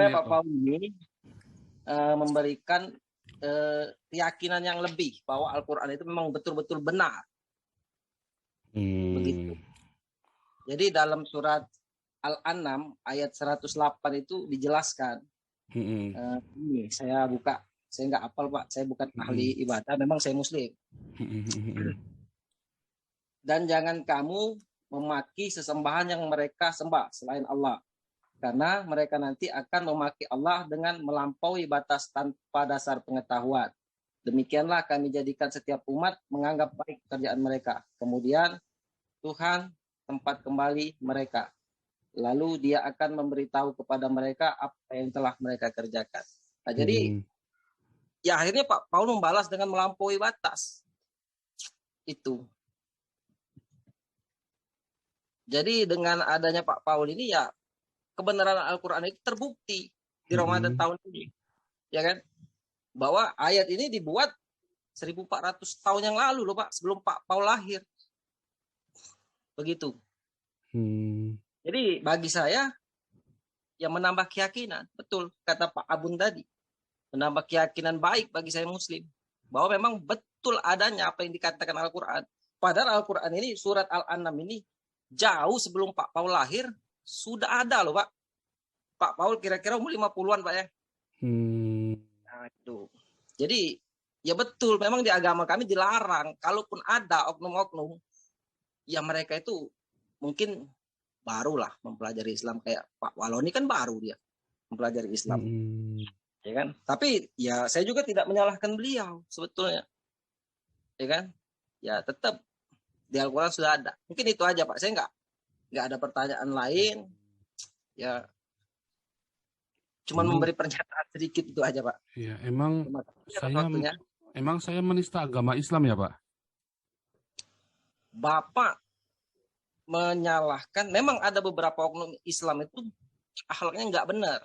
saya ya, Pak Paul ini memberikan keyakinan yang lebih bahwa Al-Quran itu memang betul-betul benar. Begitu. Jadi dalam surat Al-An'am ayat 108 itu dijelaskan. Ini saya buka, saya nggak hafal Pak, saya bukan ahli ibadah, memang saya Muslim. Dan jangan kamu memaki sesembahan yang mereka sembah selain Allah, karena mereka nanti akan memaki Allah dengan melampaui batas tanpa dasar pengetahuan. Demikianlah kami jadikan setiap umat menganggap baik pekerjaan mereka. Kemudian Tuhan tempat kembali mereka. Lalu dia akan memberitahu kepada mereka apa yang telah mereka kerjakan. Nah, jadi ya akhirnya Pak Paul membalas dengan melampaui batas. Itu. Jadi dengan adanya Pak Paul ini ya kebenaran Al-Quran itu terbukti di Ramadan tahun ini. Ya kan? Bahwa ayat ini dibuat 1400 tahun yang lalu loh Pak, sebelum Pak Paul lahir. Begitu. Jadi bagi saya yang menambah keyakinan, betul kata Pak Abun tadi, menambah keyakinan baik bagi saya Muslim, bahwa memang betul adanya apa yang dikatakan Al-Quran. Padahal Al-Quran ini, surat Al-An'am ini jauh sebelum Pak Paul lahir sudah ada loh Pak. Pak Paul kira-kira umur 50-an Pak ya. Nah, itu. Jadi ya betul, memang di agama kami dilarang, kalaupun ada oknum-oknum, ya mereka itu mungkin barulah mempelajari Islam, kayak Pak Waloni kan baru dia mempelajari Islam, ya kan? Tapi ya saya juga tidak menyalahkan beliau sebetulnya, ya kan? Ya tetap di Al-Quran sudah ada. Mungkin itu aja Pak. Saya nggak ada pertanyaan lain. Ya cuman memberi pernyataan sedikit itu aja Pak. Iya, emang saya menista agama Islam ya Pak. Bapak menyalahkan, memang ada beberapa oknum Islam itu akhlaknya nggak benar,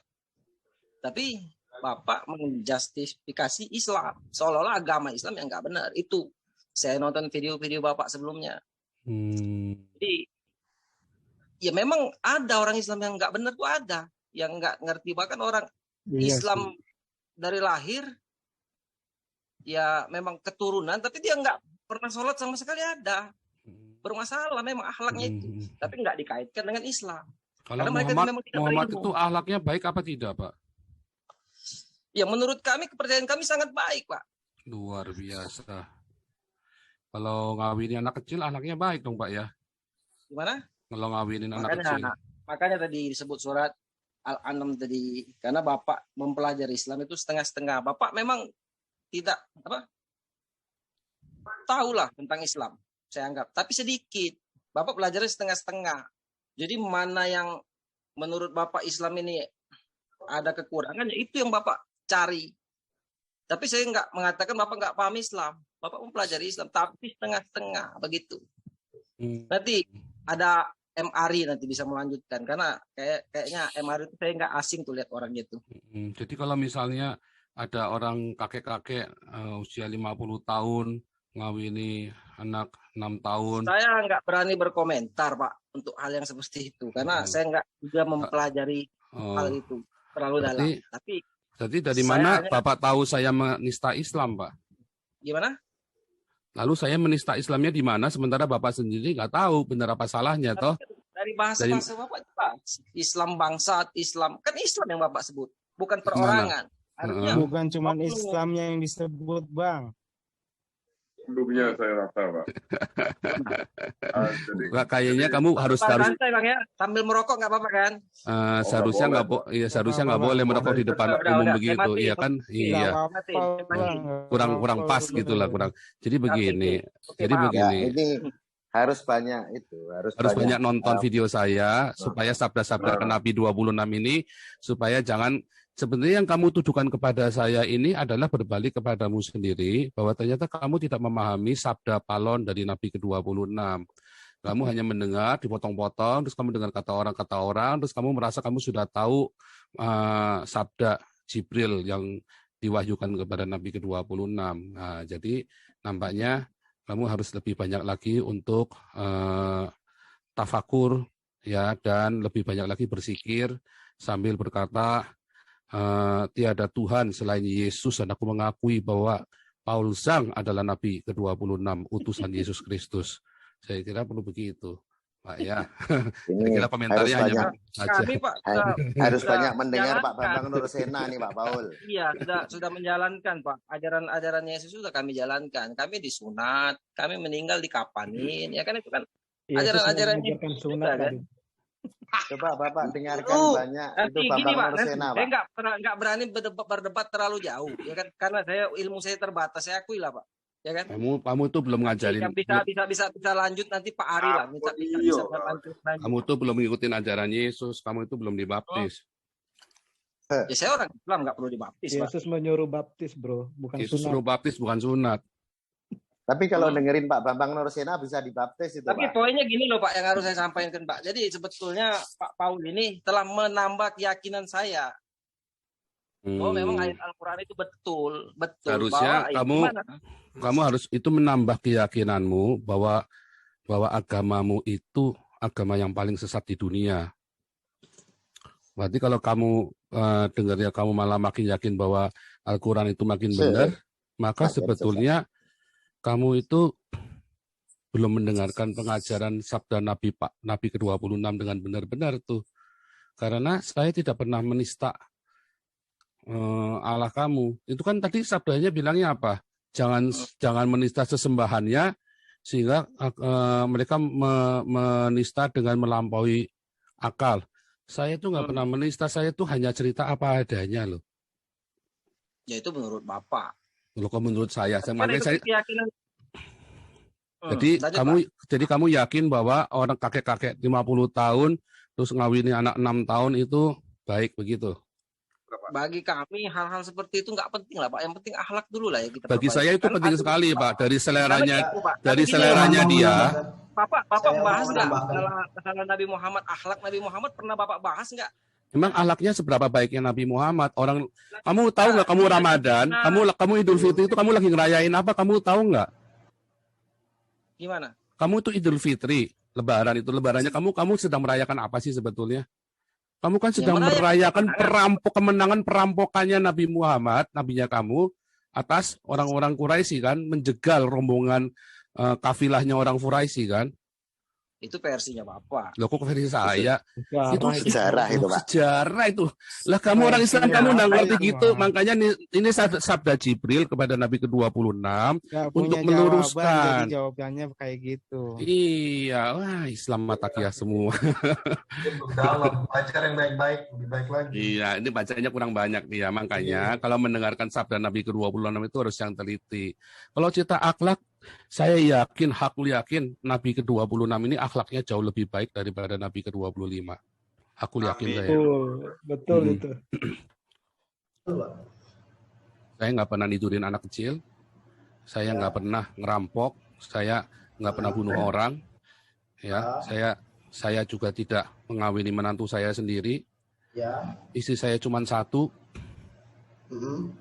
tapi Bapak menjustifikasi Islam seolah-olah agama Islam yang nggak benar. Itu saya nonton video-video Bapak sebelumnya. Jadi ya memang ada orang Islam yang nggak benar tuh, ada yang nggak ngerti, bahkan orang Islam dari lahir ya memang keturunan, tapi dia nggak pernah sholat sama sekali, ada bermasalah memang akhlaknya itu, tapi nggak dikaitkan dengan Islam. Kalau Muhammad itu akhlaknya baik apa tidak Pak? Ya menurut kami, kepercayaan kami sangat baik Pak. Luar biasa. Kalau ngawinin anak kecil akhlaknya baik dong Pak ya? Gimana? Kalau ngawinin anak kecil. Makanya tadi disebut surat Al-An'am tadi, karena Bapak mempelajari Islam itu setengah-setengah. Bapak memang tidak tahulah tentang Islam, saya anggap, tapi sedikit. Bapak belajarnya setengah-setengah. Jadi mana yang menurut Bapak Islam ini ada kekurangan, itu yang Bapak cari. Tapi saya nggak mengatakan Bapak nggak paham Islam. Bapak mempelajari Islam, tapi setengah-setengah begitu. Nanti ada MRI nanti bisa melanjutkan, karena kayaknya MRI itu saya nggak asing tuh lihat orangnya itu. Jadi kalau misalnya ada orang kakek-kakek usia 50 tahun ngawini anak 6 tahun. Saya nggak berani berkomentar Pak untuk hal yang seperti itu, karena saya nggak juga mempelajari hal itu terlalu dalam. Tapi dari mana Bapak tahu saya menista Islam Pak? Gimana? Lalu saya menista Islamnya di mana, sementara Bapak sendiri nggak tahu benar apa salahnya toh? Dari bahasa Bapak Pak, Islam bangsat, Islam kan Islam yang Bapak sebut, bukan perorangan. Bukan cuma Islamnya yang disebut Bang. Sebelumnya saya rasa Pak. Kayaknya kamu harus santai Bang ya, sambil merokok nggak apa-apa kan? Seharusnya nggak boleh merokok di depan umum begitu, iya kan? Iya. Kurang pas gitulah, kurang. Jadi begini. Ini harus banyak harus banyak nonton video saya supaya sabda-sabda Nabi 26 ini, supaya jangan. Sebenarnya yang kamu tujukan kepada saya ini adalah berbalik kepadamu sendiri, bahwa ternyata kamu tidak memahami sabda palon dari Nabi ke-26. Kamu hanya mendengar, dipotong-potong, terus kamu dengar kata orang, terus kamu merasa kamu sudah tahu sabda Jibril yang diwahyukan kepada Nabi ke-26. Nah, jadi nampaknya kamu harus lebih banyak lagi untuk tafakur, ya, dan lebih banyak lagi bersikir sambil berkata, tiada Tuhan selain Yesus, dan aku mengakui bahwa Paul Zhang adalah Nabi ke-26, utusan Yesus Kristus. Saya kira perlu begitu, Pak ya. Saya kira komentarnya hanya saja. Kami Pak harus banyak mendengar Pak Bambang Nursena nih Pak Paul. Iya, sudah menjalankan Pak. Ajaran Yesus sudah kami jalankan. Kami disunat, kami meninggal dikapanin, ya kan, itu kan ajaran-ajaran Yesus juga kan. Coba Bapak dengarkan banyak itu Bambang Nursena, Pak. Saya nggak berani berdebat terlalu jauh, ya kan, karena ilmu saya terbatas, saya akui lah Pak. Ya kan? Kamu tuh belum ngajarin. Bisa lanjut nanti Pak Ari lah. Bisa lanjut. Kamu tuh belum ngikutin ajaran Yesus. Kamu itu belum dibaptis. Ya saya orang Islam, nggak perlu dibaptis. Yesus menyuruh baptis, bro, bukan Yesus sunat. suruh baptis, bukan sunat. Tapi kalau dengerin Pak Bambang Nursena bisa dibaptis itu, Tapi Pak. poinnya gini loh Pak, yang harus saya sampaikan Pak. Jadi sebetulnya Pak Paul ini telah menambah keyakinan saya. Oh, memang ayat Al-Quran itu betul. Harusnya kamu harus itu menambah keyakinanmu bahwa agamamu itu agama yang paling sesat di dunia. Berarti kalau kamu dengarnya kamu malah makin yakin bahwa Al-Quran itu makin benar, maka sebetulnya kamu itu belum mendengarkan pengajaran sabda Nabi ke-26 dengan benar-benar tuh. Karena saya tidak pernah menista Allah kamu. Itu kan tadi sabdanya bilangnya apa? Jangan menista sesembahannya, sehingga mereka menista dengan melampaui akal. Saya itu nggak pernah menista, saya itu hanya cerita apa adanya loh. Ya itu menurut Bapak. Loh, kok menurut saya? Jadi kamu yakin bahwa orang kakek-kakek 50 tahun terus ngawini anak 6 tahun itu baik begitu? Bagi kami hal-hal seperti itu nggak penting lah Pak. Yang penting akhlak dulu lah ya kita. Bagi saya itu penting sekali Pak. Dari seleranya dia. Bapak bahas nggak masalah Nabi Muhammad, akhlak Nabi Muhammad pernah Bapak bahas nggak? Memang akhlaknya seberapa baiknya Nabi Muhammad? Kamu tahu nggak kamu Ramadan, kamu Idul Fitri itu kamu lagi ngerayain apa? Kamu tahu nggak? Gimana? Kamu itu Idul Fitri, lebarannya kamu sedang merayakan apa sih sebetulnya? Kamu kan sedang merayakan kemenangan perampokannya Nabi Muhammad, nabinya kamu, atas orang-orang Quraisy kan, menjegal rombongan kafilahnya orang Quraisy kan. Itu versinya Bapak. Loh, kok versi saya? Itu sejarah itu, Pak. Sejarah itu. Lah kamu orang Islam kamu nggak ngerti gitu. Makanya ini sabda Jibril kepada Nabi ke-26 untuk meluruskan. Jadi jawabannya kayak gitu. Iya, wah Islam matakia semua. Dalam belajar yang baik-baik, lebih baik lagi. Iya, ini bacanya kurang banyak dia. Makanya kalau mendengarkan sabda Nabi ke-26 itu harus yang teliti. Kalau cerita akhlak, saya yakin Nabi ke-26 ini akhlaknya jauh lebih baik daripada Nabi ke-25. Aku yakin saya. Betul itu. Saya nggak pernah nidurin anak kecil. Saya nggak pernah ngerampok. Saya nggak pernah bunuh orang. Ya, saya juga tidak mengawini menantu saya sendiri. Istri saya cuma satu.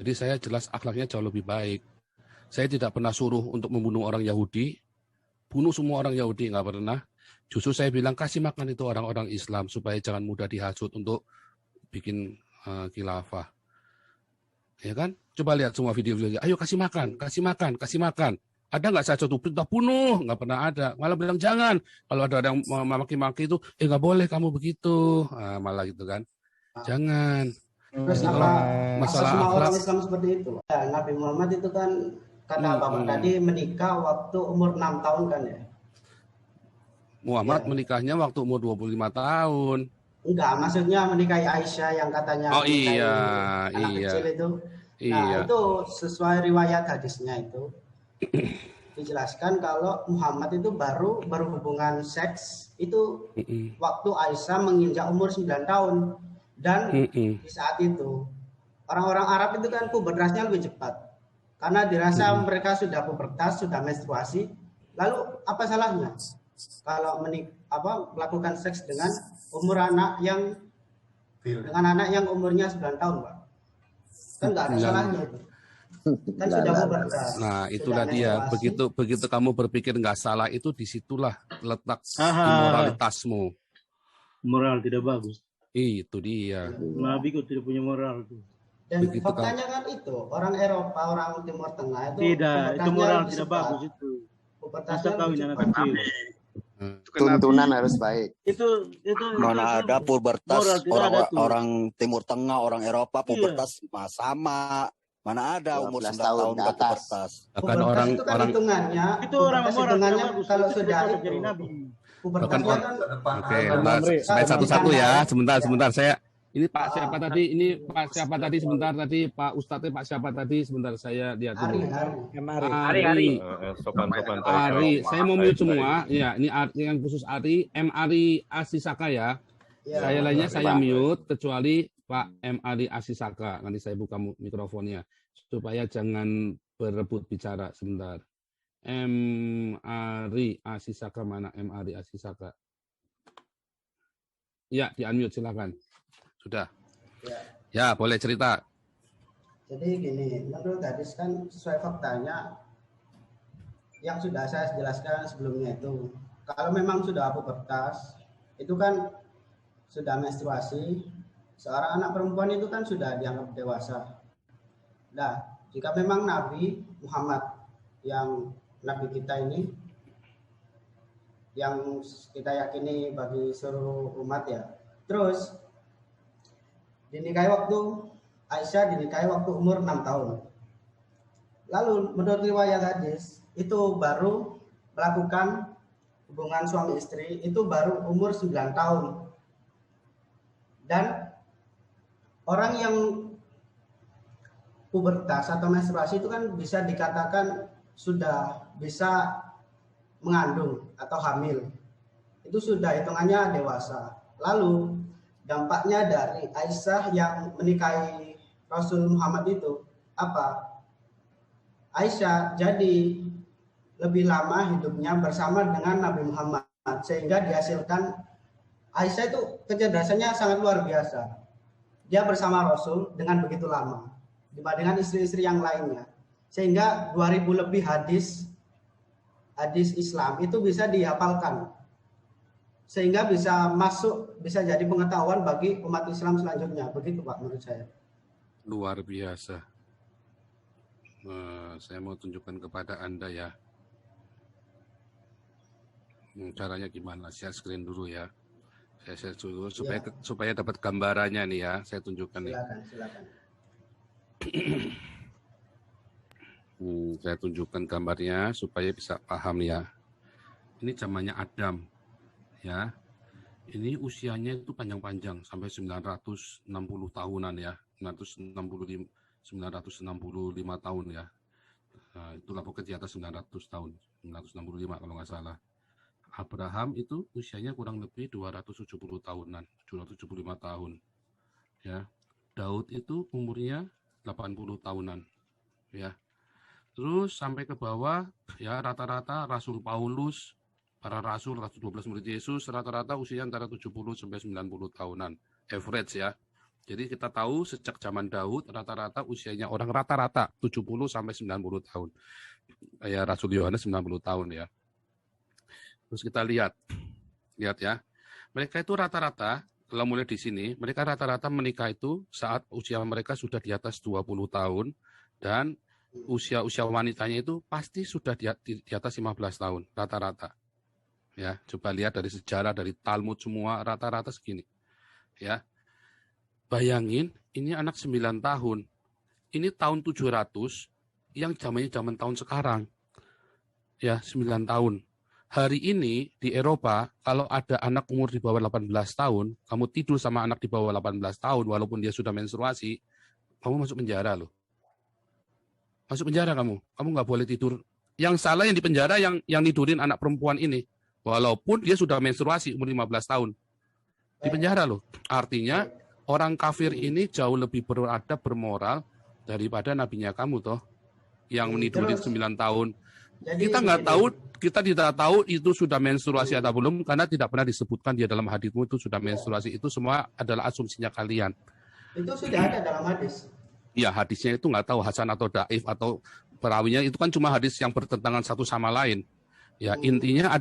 Jadi saya jelas akhlaknya jauh lebih baik. Saya tidak pernah suruh untuk membunuh orang Yahudi. Bunuh semua orang Yahudi, nggak pernah. Justru saya bilang, kasih makan itu orang-orang Islam, supaya jangan mudah dihasut untuk bikin khilafah. Ya kan? Coba lihat semua video-video. Ayo kasih makan. Ada nggak saya contoh perintah bunuh? Nggak pernah ada. Malah bilang, jangan. Kalau ada yang memaki-maki itu, nggak boleh kamu begitu. Malah gitu kan. Jangan. Terus masalah orang Islam seperti itu. Ya, Nabi Muhammad itu kan kata Bapak tadi menikah waktu umur 6 tahun kan ya? Muhammad menikahnya waktu umur 25 tahun. Enggak, maksudnya menikahi Aisyah yang katanya anak kecil itu. Nah, itu sesuai riwayat hadisnya itu. Dijelaskan kalau Muhammad itu baru berhubungan seks itu waktu Aisyah menginjak umur 9 tahun. Dan di saat itu orang-orang Arab itu kan pubertasnya lebih cepat. Karena dirasa mereka sudah pubertas, sudah menstruasi. Lalu apa salahnya kalau melakukan seks dengan anak yang umurnya 9 tahun, Pak? Kan nggak ada salahnya itu. Kan sudah pubertas. Nah, itulah dia. Begitu kamu berpikir nggak salah, itu disitulah letak immoralitasmu. Moral tidak bagus. Itu dia. Nabi kok tidak punya moral tuh. Dan faktanya kan itu orang Eropa, orang Timur Tengah itu itu moral tidak bagus itu. Masa kawin anak kecil. Tuntunan harus baik. Itu mana ada pubertas orang Timur Tengah, orang Eropa pubertas sama. Mana ada umur 9 tahun ke atas. Bahkan orang itu kan hitungannya itu orang hitungannya kalau sudah jadi nabi. Pubertasnya kan oke, sampai satu-satu ya. Sebentar saya ini Pak siapa tadi? Ini Pak siapa tadi sebentar tadi Pak Ustadznya Pak siapa tadi? Sebentar saya lihat dulu. Ari. Saya mau mute semua. Ya, ini yang khusus Ari, Ari Asisaka ya. Saya lainnya saya mute kecuali Pak Ari Asisaka. Nanti saya buka mikrofonnya supaya jangan berebut bicara sebentar. Ari Asisaka mana Ari Asisaka? Ya, di-unmute silakan. Sudah. Ya, boleh cerita. Jadi gini, menurut hadis kan sesuai faktanya yang sudah saya jelaskan sebelumnya itu, kalau memang sudah pubertas, itu kan sudah menstruasi, seorang anak perempuan itu kan sudah dianggap dewasa. Nah, jika memang Nabi Muhammad yang Nabi kita ini, yang kita yakini bagi seluruh umat ya, terus dinikahi waktu Aisyah dinikahi waktu umur 6 tahun. Lalu menurut riwayat hadis itu baru melakukan hubungan suami istri itu baru umur 9 tahun. Dan orang yang pubertas atau menstruasi itu kan bisa dikatakan sudah bisa mengandung atau hamil. Itu sudah hitungannya dewasa. Lalu dampaknya dari Aisyah yang menikahi Rasul Muhammad itu apa? Aisyah jadi lebih lama hidupnya bersama dengan Nabi Muhammad sehingga dihasilkan Aisyah itu kecerdasannya sangat luar biasa. Dia bersama Rasul dengan begitu lama dibandingkan istri-istri yang lainnya. Sehingga 2000 lebih hadis Islam itu bisa dihafalkan. Sehingga bisa jadi pengetahuan bagi umat Islam selanjutnya. Begitu Pak menurut saya. Luar biasa. Saya mau tunjukkan kepada Anda ya. Caranya gimana? Share screen dulu ya. Saya share dulu supaya dapat gambarannya nih ya. Saya tunjukkan nih. Silakan. Saya tunjukkan gambarnya supaya bisa paham ya. Ini zamannya Adam. Ya, ini usianya itu panjang-panjang sampai 960 tahunan ya, 965 tahun ya. Nah, itulah pokoknya di atas 900 tahun, 965 kalau nggak salah. Abraham itu usianya kurang lebih 270 tahunan, 275 tahun. Ya, Daud itu umurnya 80 tahunan. Ya, terus sampai ke bawah ya rata-rata Rasul Paulus. Para rasul 12 murid Yesus rata-rata usia antara 70 sampai 90 tahunan, average ya. Jadi kita tahu sejak zaman Daud rata-rata usianya orang rata-rata 70 sampai 90 tahun. Ya Rasul Yohanes 90 tahun ya. Terus kita lihat ya. Mereka itu rata-rata kalau mulai di sini, mereka rata-rata menikah itu saat usia mereka sudah di atas 20 tahun dan usia wanitanya itu pasti sudah di atas 15 tahun rata-rata. Ya, coba lihat dari sejarah, dari Talmud semua rata-rata segini. Ya. Bayangin, ini anak 9 tahun. Ini tahun 700 yang zaman tahun sekarang. Ya, 9 tahun. Hari ini di Eropa, kalau ada anak umur di bawah 18 tahun, kamu tidur sama anak di bawah 18 tahun walaupun dia sudah menstruasi, kamu masuk penjara loh. Masuk penjara kamu. Kamu nggak boleh tidur. Yang salah yang di penjara yang tidurin anak perempuan ini. Walaupun dia sudah menstruasi umur 15 tahun. Di penjara loh. Artinya orang kafir ini jauh lebih beradab, bermoral daripada nabinya kamu toh. Yang menidurin 9 tahun. Kita tidak tahu itu sudah menstruasi atau belum karena tidak pernah disebutkan dia dalam hadismu itu sudah menstruasi. Itu semua adalah asumsinya kalian. Itu sudah ada dalam hadis. Ya hadisnya itu nggak tahu hasan atau daif atau perawinya itu kan cuma hadis yang bertentangan satu sama lain. Ya, intinya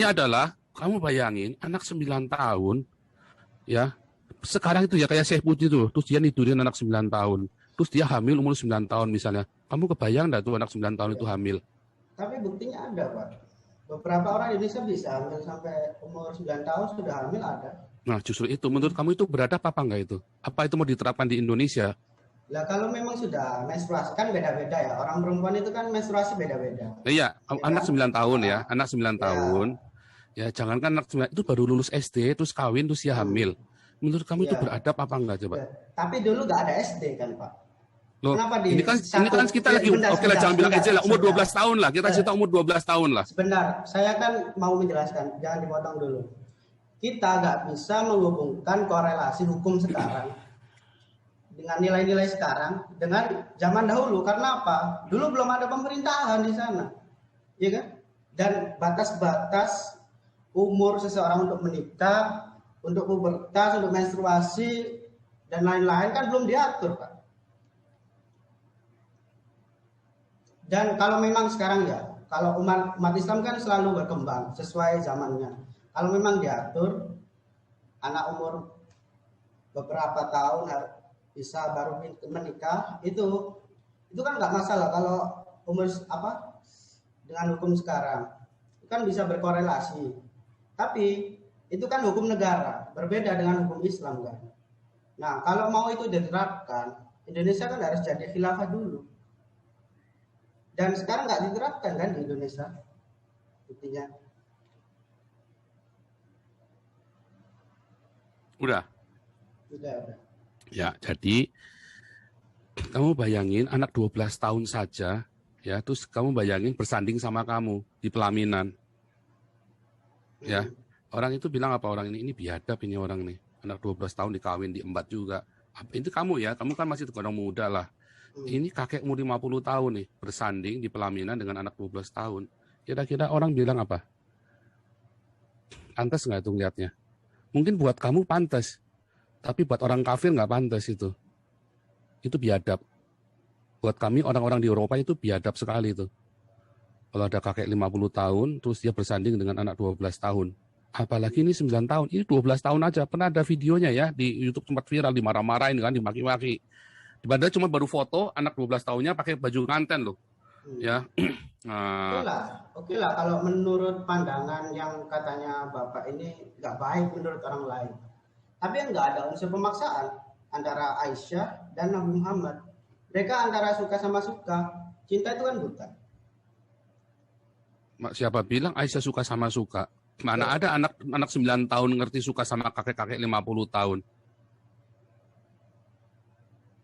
adalah kamu bayangin anak 9 tahun Ya. Sekarang itu ya kayak Syekh Puji tuh, terus dia nidurin anak 9 tahun. Terus dia hamil umur 9 tahun misalnya. Kamu kebayang enggak tuh anak 9 tahun itu hamil? Tapi buktinya ada, Pak. Beberapa orang Indonesia bisa hamil sampai umur 9 tahun sudah hamil ada. Nah, justru itu. Menurut kamu itu beradab apa enggak itu? Apa itu mau diterapkan di Indonesia? Lah kalau memang sudah menstruasi kan beda-beda ya. Orang perempuan itu kan menstruasi beda-beda. Iya, anak 9 tahun ya. Anak 9 tahun. Ya, jangankan anak 9, itu baru lulus SD, terus kawin, terus dia hamil. Menurut kamu itu beradab apa enggak coba? Ya. Tapi dulu nggak ada SD kan, Pak. Loh, ini kan kita lagi oke lah, jangan bilang SD lah, umur 12 tahun lah. Kita cerita umur 12 tahun lah. Sebentar, saya kan mau menjelaskan, jangan dipotong dulu. Kita nggak bisa menghubungkan korelasi hukum sekarang dengan nilai-nilai sekarang dengan zaman dahulu. Karena apa? Dulu belum ada pemerintahan di sana, ya kan? Dan batas-batas umur seseorang untuk menikah, untuk pubertas, untuk menstruasi dan lain-lain kan belum diatur, Pak. Dan kalau memang sekarang ya, kalau umat Islam kan selalu berkembang sesuai zamannya. Kalau memang diatur anak umur beberapa tahun bisa baru menikah, itu kan nggak masalah kalau umur dengan hukum sekarang kan bisa berkorelasi. Tapi itu kan hukum negara, berbeda dengan hukum Islam kan. Nah, kalau mau itu diterapkan, Indonesia kan harus jadi khilafah dulu. Dan sekarang nggak diterapkan kan di Indonesia, buktinya. Udah. Ya, jadi kamu bayangin anak 12 tahun saja, ya, terus kamu bayangin bersanding sama kamu di pelaminan. Ya, orang itu bilang apa orang ini biadab ini orang nih. Anak 12 tahun dikawin, diembat juga. Itu kamu ya, kamu kan masih orang muda lah. Ini kakek umur 50 tahun nih, bersanding di pelaminan dengan anak 12 tahun. Kira-kira orang bilang apa? Pantas nggak itu ngeliatnya? Mungkin buat kamu pantas, tapi buat orang kafir nggak pantas itu. Itu biadab. Buat kami orang-orang di Eropa itu biadab sekali itu. Kalau ada kakek 50 tahun, terus dia bersanding dengan anak 12 tahun. Apalagi ini 9 tahun, ini 12 tahun aja. Pernah ada videonya ya, di YouTube sempat viral, dimarah-marahin kan, dimaki-maki. Padahal cuma baru foto anak 12 tahunnya pakai baju nganten loh. Ya. Oke lah kalau menurut pandangan yang katanya Bapak ini nggak baik menurut orang lain. Tapi yang nggak ada unsur pemaksaan antara Aisyah dan Nabi Muhammad. Mereka antara suka sama suka. Cinta itu kan buta. Siapa bilang Aisyah suka sama suka? Mana ada anak 9 tahun ngerti suka sama kakek-kakek 50 tahun.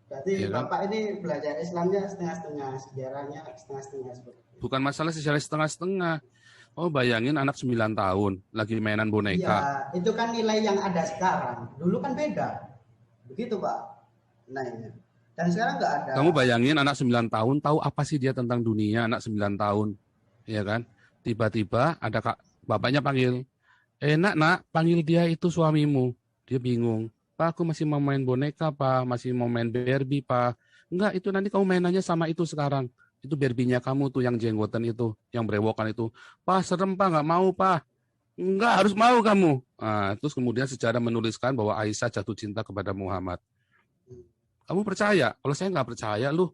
Berarti ya, Bapak ini belajar Islamnya setengah-setengah, sejarahnya setengah-setengah. Bukan masalah sejarah setengah-setengah. Oh, bayangin anak 9 tahun lagi mainan boneka. Iya, itu kan nilai yang ada sekarang. Dulu kan beda. Begitu, Pak. Nah, ini. Dan sekarang nggak ada. Kamu bayangin anak 9 tahun tahu apa sih dia tentang dunia, anak 9 tahun. Ya kan? Tiba-tiba ada bapaknya panggil. Nak, panggil dia itu suamimu. Dia bingung. Pak, aku masih mau main boneka, Pak. Masih mau main Barbie, Pak. Enggak, itu nanti kamu mainannya sama itu sekarang. Itu Barbie-nya kamu tuh yang jenggotan itu, yang berewokan itu. Pak, serem, Pak. Enggak mau, Pak. Enggak, harus mau kamu. Nah, terus kemudian sejarah menuliskan bahwa Aisyah jatuh cinta kepada Muhammad. Kamu percaya? Kalau saya nggak percaya, lu.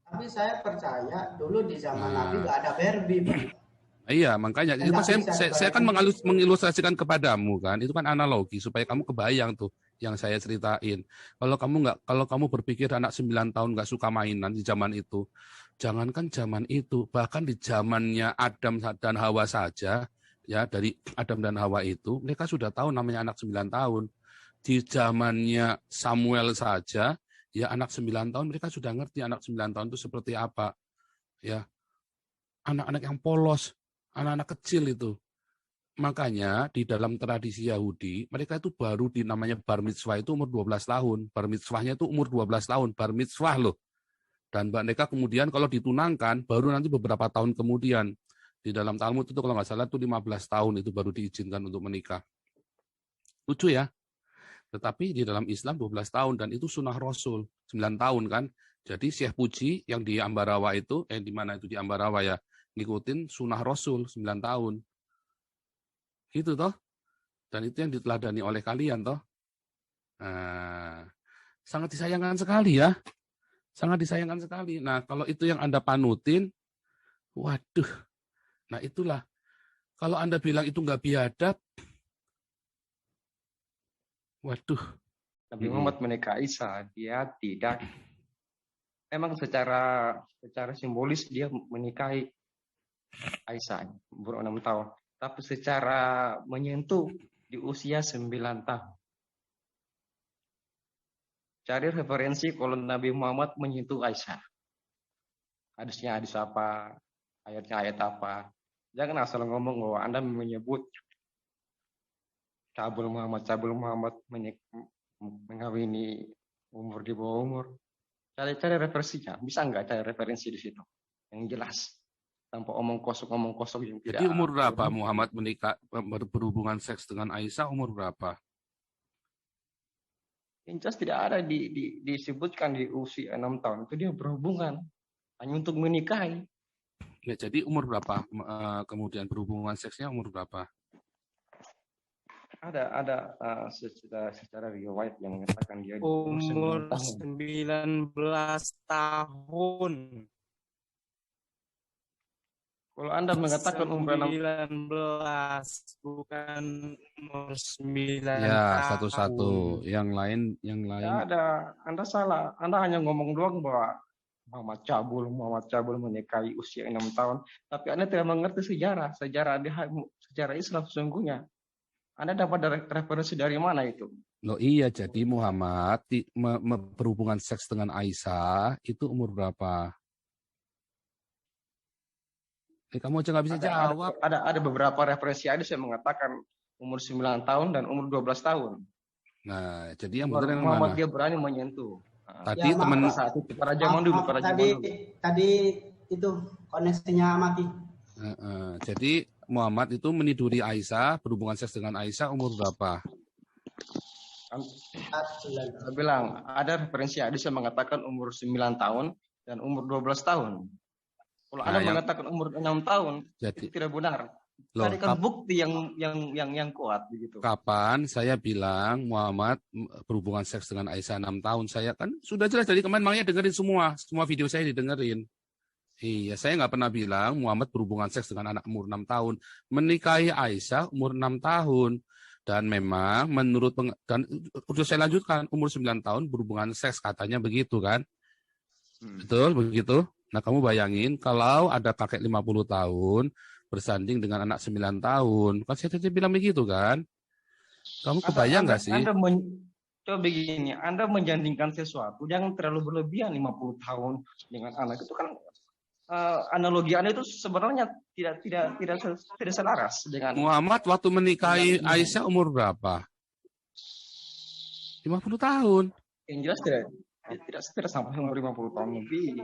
Tapi saya percaya dulu di zaman Nabi nggak ada Barbie, Pak. Iya, makanya itu kan saya kan mengilustrasikan kepadamu kan, itu kan analogi supaya kamu kebayang tuh yang saya ceritain. Kalau kamu berpikir anak 9 tahun nggak suka mainan di zaman itu, jangankan zaman itu, bahkan di zamannya Adam dan Hawa saja, ya dari Adam dan Hawa itu, mereka sudah tahu namanya anak 9 tahun. Di zamannya Samuel saja, ya anak 9 tahun mereka sudah ngerti anak 9 tahun itu seperti apa, ya anak-anak yang polos. Anak-anak kecil itu. Makanya di dalam tradisi Yahudi, mereka itu baru namanya bar mitzvah itu umur 12 tahun. Bar mitzvahnya itu umur 12 tahun. Bar mitzvah loh. Dan mereka kemudian kalau ditunangkan, baru nanti beberapa tahun kemudian. Di dalam Talmud itu kalau nggak salah itu 15 tahun itu baru diizinkan untuk menikah. Lucu ya. Tetapi di dalam Islam 12 tahun dan itu sunnah Rasul. 9 tahun kan. Jadi Syekh Puji yang di Ambarawa itu, di mana itu di Ambarawa ya, ngikutin sunnah Rasul 9 tahun. Gitu toh. Dan itu yang diteladani oleh kalian toh. Nah, sangat disayangkan sekali ya. Sangat disayangkan sekali. Nah, kalau itu yang Anda panutin, waduh. Nah, itulah. Kalau Anda bilang itu nggak biadab, waduh. Nabi Muhammad menikah Aisyah, dia tidak. Memang secara simbolis dia menikahi Aisyah umur 6 tahun. Tapi secara menyentuh di usia 9 tahun. Cari referensi kalau Nabi Muhammad menyentuh Aisyah. Hadisnya hadis apa, ayatnya ayat apa. Jangan asal ngomong bahwa Anda menyebut cabul Muhammad mengawini umur di bawah umur. Cari referensinya. Bisa nggak cari referensi di situ? Yang jelas. Tanpa omong kosong yang tidak. Jadi umur berapa Muhammad menikah berhubungan seks dengan Aisyah, umur berapa? Yang jelas tidak ada disebutkan di usia 6 tahun. Itu dia berhubungan. Hanya untuk menikahi. Ya, jadi umur berapa? Kemudian berhubungan seksnya umur berapa? Ada secara riwayat yang mengatakan dia umur 19 tahun. Kalau Anda mengatakan umur 19 bukan umur 9 ya, tahun. satu-satu. Yang lain. Ya, Anda salah. Anda hanya ngomong doang bahwa Muhammad Cabul menikahi usia 6 tahun. Tapi Anda tidak mengerti sejarah Islam sesungguhnya. Anda dapat referensi dari mana itu? Loh iya, jadi Muhammad berhubungan seks dengan Aisyah itu umur berapa? Kamu aja nggak bisa jawab. Ada beberapa referensi hadis yang mengatakan umur 9 tahun dan umur 12 tahun. Nah, jadi yang benar yang Muhammad mana? dia berani menyentuh. Tadi ya, teman saat itu para zaman dulu. Tadi itu koneksinya mati. Jadi Muhammad itu meniduri Aisyah, berhubungan seks dengan Aisyah umur berapa? Saya bilang ada referensi hadis yang mengatakan umur 9 tahun dan umur 12 tahun. Kalau Anda mengatakan umur 6 tahun, itu tidak benar. Carikan bukti yang kuat begitu. Kapan saya bilang Muhammad berhubungan seks dengan Aisyah 6 tahun? Saya kan sudah jelas dari kemarin, makanya dengerin semua video saya didengerin. Iya, saya nggak pernah bilang Muhammad berhubungan seks dengan anak umur 6 tahun. Menikahi Aisyah umur 6 tahun. Dan memang menurut, dan udah saya lanjutkan, umur 9 tahun berhubungan seks, katanya begitu kan? Betul, begitu? Nah, kamu bayangin kalau ada kakek 50 tahun bersanding dengan anak 9 tahun. Kan saya tadi bilang begitu kan? Kamu kebayang nggak sih? Coba begini, Anda menjandingkan sesuatu yang terlalu berlebihan 50 tahun dengan anak itu kan analogi Anda itu sebenarnya tidak selaras dengan Muhammad waktu menikahi Aisyah umur berapa? 50 tahun. Yang jelas tidak sampai umur 50 tahun lebih.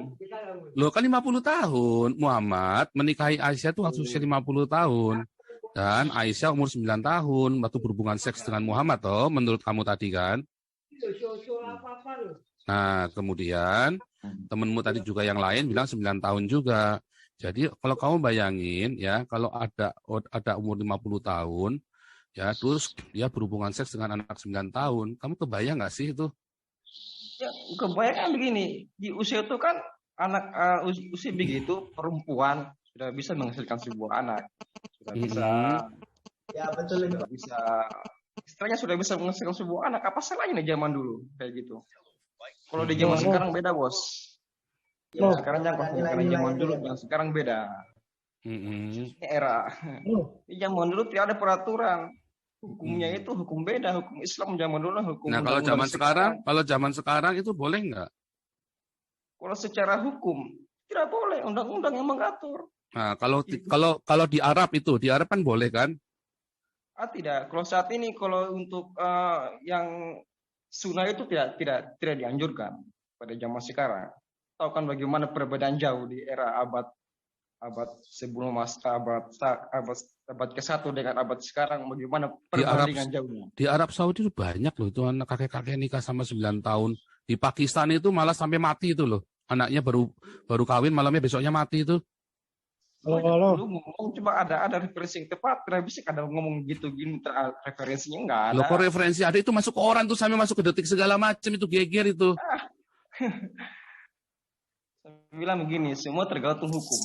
Loh kan 50 tahun. Muhammad menikahi Aisyah itu waktu usia 50 tahun. Dan Aisyah umur 9 tahun waktu berhubungan seks dengan Muhammad toh, menurut kamu tadi kan? Nah, kemudian temenmu tadi juga yang lain bilang 9 tahun juga. Jadi kalau kamu bayangin ya, kalau ada umur 50 tahun, ya terus dia berhubungan seks dengan anak 9 tahun, kamu kebayang nggak sih itu? Ya, kebayang begini, di usia itu kan anak usia begitu perempuan sudah bisa menghasilkan sebuah anak, sudah bisa, ya betul itu. Sudah bisa, istilahnya sudah bisa menghasilkan sebuah anak. Apa salahnya nih zaman dulu kayak gitu? Kalau di zaman sekarang beda bos. Ya, sekarang yang zaman dulu yang sekarang beda. Ini era. Di zaman dulu tidak ada peraturan. Hukumnya itu hukum beda, hukum Islam zaman dulu hukum. Nah, kalau zaman sekarang itu boleh nggak? Kalau secara hukum tidak boleh, undang-undang yang mengatur. Nah, kalau di Arab kan boleh kan? Tidak. Kalau saat ini kalau untuk yang sunnah itu tidak dianjurkan pada zaman sekarang. Tahu kan bagaimana perbedaan jauh di era abad sebelum abad ke-1 dengan abad sekarang, bagaimana perbandingan jauhnya. Di Arab Saudi itu banyak loh itu anak kakek-kakek nikah sama 9 tahun. Di Pakistan itu malah sampai mati itu loh. Anaknya baru kawin malamnya besoknya mati itu. Halo. Lu ngomong coba ada referensi yang tepat, kenapa bisa kadang ngomong gitu gini referensinya enggak ada. Loh, kok referensi ada itu masuk ke orang tuh sampai masuk ke detik segala macam itu geger itu. Saya bilang begini, semua tergantung hukum.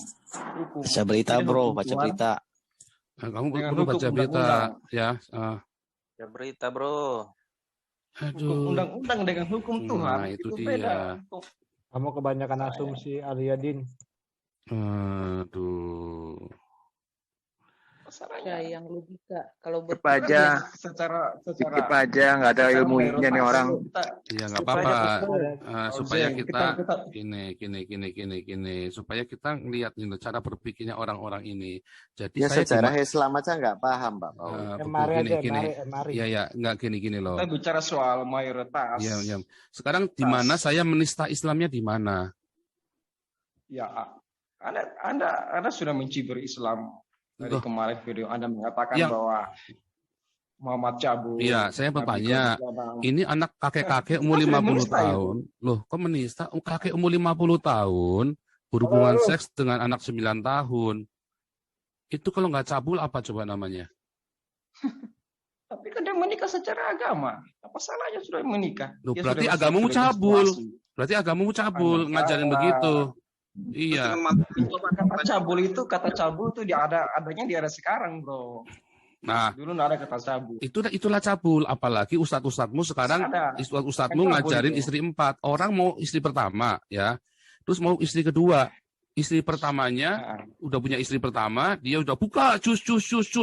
Baca berita bro, baca berita. Nah, kamu perlu baca berita ya. Baca berita bro. Aduh. Undang-undang dengan hukum Tuhan itu dia. beda. Kamu kebanyakan asumsi, Aliadin. Aduh. Ya, yang logika. Kalau aja, secara aja nggak ada ilmunya nih orang. Iya nggak apa-apa. Supaya kita gini, supaya kita ngelihat nih cara berpikirnya orang-orang ini. Jadi ya, saya sejarah Islam aja nggak paham, Pak. Iya, nggak gini loh. Kita bicara soal mayoritas. Iya. Sekarang di mana saya menista Islamnya di mana? Ya, Anda sudah mencibir Islam. Dari kemarin video Anda mengatakan bahwa Muhammad cabul. Iya, saya bertanya. Ini anak kakek-kakek umur 50 tahun. Loh, kok menista? Kakek umur 50 tahun berhubungan seks dengan anak 9 tahun. Itu kalau nggak cabul apa coba namanya? Tapi kan dia menikah secara agama. Apa salahnya sudah menikah? Loh, berarti agamamu cabul. Berarti agamamu cabul ngajarin begitu. Iya. Kata cabul itu adanya di era sekarang, bro. Nah, dulu nggak ada kata cabul. Itulah cabul. Apalagi ustadz-ustadzmu sekarang, ustadz-ustadzmu ngajarin istri 4. Orang mau istri pertama, ya. Terus mau istri kedua. Istri pertamanya udah punya istri pertama, dia udah buka cus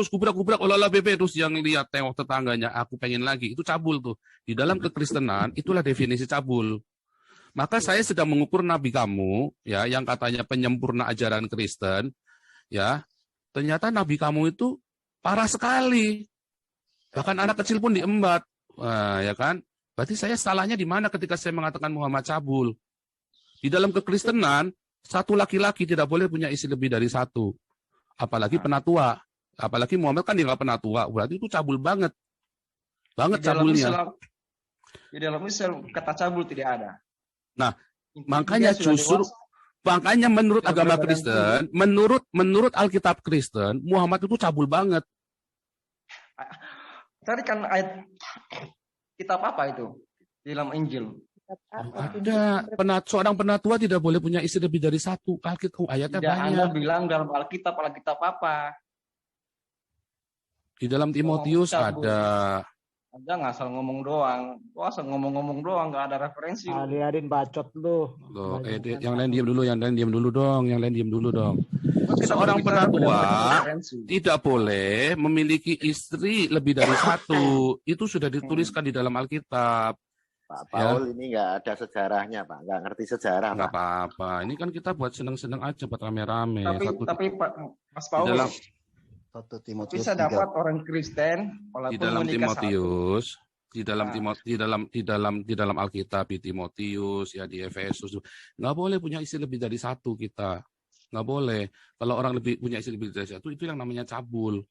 kubrak olah bebe, terus yang lihat tengok tetangganya, aku pengen lagi. Itu cabul tuh. Di dalam kekristenan itulah definisi cabul. Maka saya sedang mengukur nabi kamu, ya, yang katanya penyempurna ajaran Kristen, ya, ternyata nabi kamu itu parah sekali. Bahkan anak kecil pun diembat, ya kan? Berarti saya salahnya di mana ketika saya mengatakan Muhammad cabul? Di dalam kekristenan, satu laki-laki tidak boleh punya istri lebih dari satu, apalagi penatua. Apalagi Muhammad kan dia nggak penatua, berarti itu cabul banget cabulnya. Di dalam Islam kata cabul tidak ada. Nah, makanya menurut agama Kristen, menurut Alkitab Kristen, Muhammad itu cabul banget. Tadi kan ayat kitab apa itu di dalam Injil? Ada seorang penatua tidak boleh punya istri lebih dari satu. Ayatnya tidak, banyak. Anda bilang dalam Alkitab apa? Di dalam Timotius ada. Anda nggak asal ngomong doang. Asal ngomong doang, nggak ada referensi. Aliadin bacot lu. Loh, yang lain diam dulu dong. Seorang penatua tidak boleh memiliki istri lebih dari satu. Itu sudah dituliskan di dalam Alkitab. Pak Paul ini nggak ada sejarahnya, Pak. Nggak ngerti sejarah, nggak apa-apa. Ini kan kita buat seneng-seneng aja, buat rame-rame. Tapi Mas Paul, bisa dapat orang Kristen di dalam Timotius, di dalam Alkitab, di Timotius, ya di Efesus, nggak boleh punya istri lebih dari satu kita, nggak boleh. Kalau orang punya istri lebih dari satu, itu yang namanya cabul.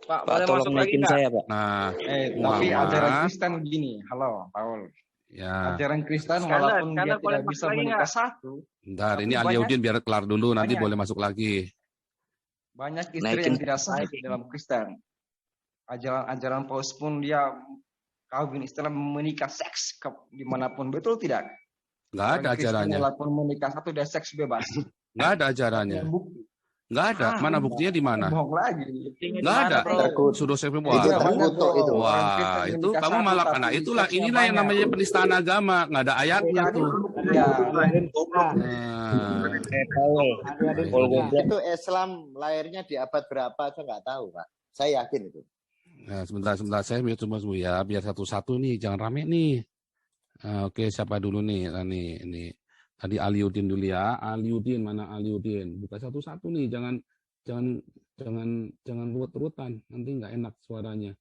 Pak, tolong naikin saya, Pak. Nah, tapi ajaran Kristen begini, halo Paul. Ya. Ajaran Kristen walaupun dia tidak bisa menikah satu. Bentar, ini Aliudin biar kelar dulu, nanti boleh masuk lagi. Banyak istri yang tidak sah dalam Kristen. Ajaran Paulus pun dia kawin istilah menikah seks dimanapun, betul tidak? Nggak ada ajarannya. Walaupun menikah satu dia seks bebas. Nggak ada ajarannya. Nggak ada. Mana buktinya di mana? Bohong lagi. Nggak ada. Suruh saya itu. Wah, itu kamu malah karena inilah yang namanya penistaan agama. Nggak ada ayatnya tuh. Itu Islam lahirnya di abad berapa saya nggak tahu, Pak. Saya yakin itu. Nah, sebentar saya cuma ya biar satu-satu nih, jangan rame nih. Oke, siapa dulu nih? Ini. Tadi Aliudin dulu ya. Aliudin, mana Aliudin? Buka satu-satu nih, jangan ruwet-ruwetan, nanti nggak enak suaranya.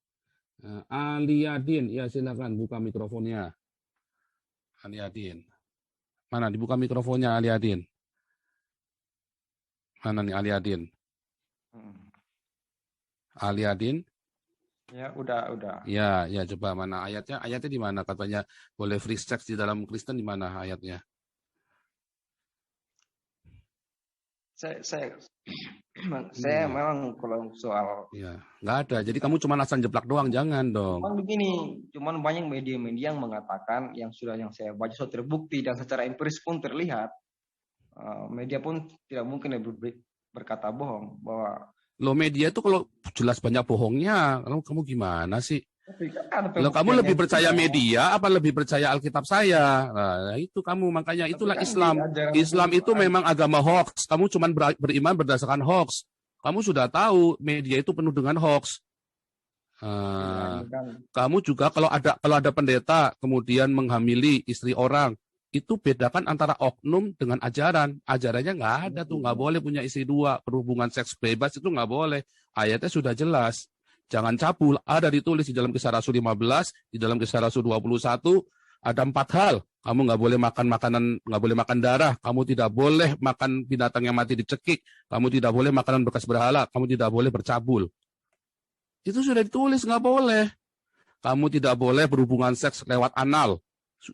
Aliadin, ya silakan buka mikrofonnya. Aliadin. Mana dibuka mikrofonnya Aliadin? Mana nih Aliadin? Aliadin? Ya, udah. Ya, coba mana ayatnya? Ayatnya di mana? Katanya boleh free sex di dalam Kristen, di mana ayatnya? Saya Saya memang kalau soal ya nggak ada. Jadi kamu cuma asal jeplak doang, jangan dong. Cuman begini, cuman banyak media-media yang mengatakan yang saya baca sudah terbukti dan secara empiris pun terlihat, media pun tidak mungkin berkata bohong bahwa lo media itu kalau jelas banyak bohongnya, kamu gimana sih? Kalau kamu lebih percaya media apa lebih percaya Alkitab saya? Nah, itu kamu, makanya itulah Islam. Islam itu memang agama hoax. Kamu cuma beriman berdasarkan hoax. Kamu sudah tahu media itu penuh dengan hoax. Kamu juga kalau ada pendeta kemudian menghamili istri orang, itu bedakan antara oknum dengan ajaran. Ajarannya nggak ada tuh, nggak boleh punya istri dua, berhubungan seks bebas itu nggak boleh. Ayatnya sudah jelas. Jangan cabul, ada ditulis di dalam Kisah Rasul 15, di dalam Kisah Rasul 21, ada 4 hal. Kamu nggak boleh makan makanan, nggak boleh makan darah, kamu tidak boleh makan binatang yang mati dicekik, kamu tidak boleh makanan bekas berhala, kamu tidak boleh bercabul. Itu sudah ditulis, nggak boleh. Kamu tidak boleh berhubungan seks lewat anal.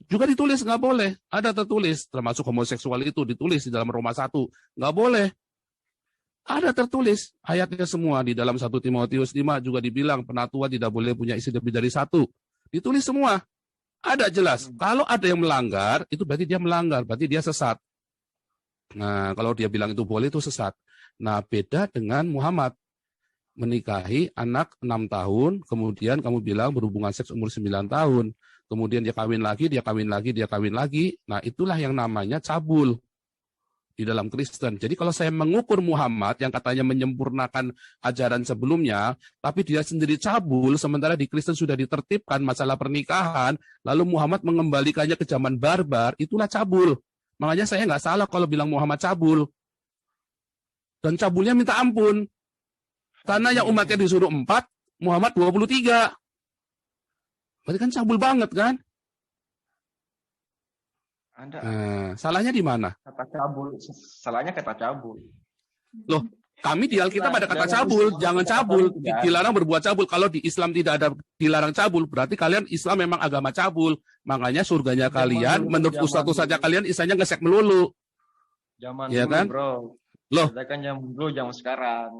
Juga ditulis, nggak boleh. Ada tertulis, termasuk homoseksual itu ditulis di dalam Roma 1. Nggak boleh. Ada tertulis ayatnya semua di dalam 1 Timotius 5 juga dibilang penatua tidak boleh punya istri lebih dari 1. Ditulis semua. Ada jelas. Kalau ada yang melanggar, itu berarti dia melanggar, berarti dia sesat. Nah, kalau dia bilang itu boleh, itu sesat. Nah, beda dengan Muhammad. Menikahi anak 6 tahun, kemudian kamu bilang berhubungan seks umur 9 tahun. Kemudian dia kawin lagi, dia kawin lagi, dia kawin lagi. Nah, itulah yang namanya cabul di dalam Kristen. Jadi kalau saya mengukur Muhammad yang katanya menyempurnakan ajaran sebelumnya, tapi dia sendiri cabul, sementara di Kristen sudah ditertibkan masalah pernikahan, lalu Muhammad mengembalikannya ke zaman barbar, itulah cabul. Makanya saya nggak salah kalau bilang Muhammad cabul. Dan cabulnya minta ampun. Karena yang umatnya disuruh 4, Muhammad 23. Berarti kan cabul banget kan? Salahnya di mana? Kata cabul, salahnya kata cabul. Loh, kami di Alkitab ada kata cabul, jangan cabul, dilarang berbuat cabul. Kalau di Islam tidak ada dilarang cabul, berarti kalian Islam memang agama cabul. Makanya surganya kalian, menurut ustaz-ustaznya kalian isanya ngesek melulu. Zaman ya dulu, kan? bro. Loh, kan zaman dulu, zaman sekarang.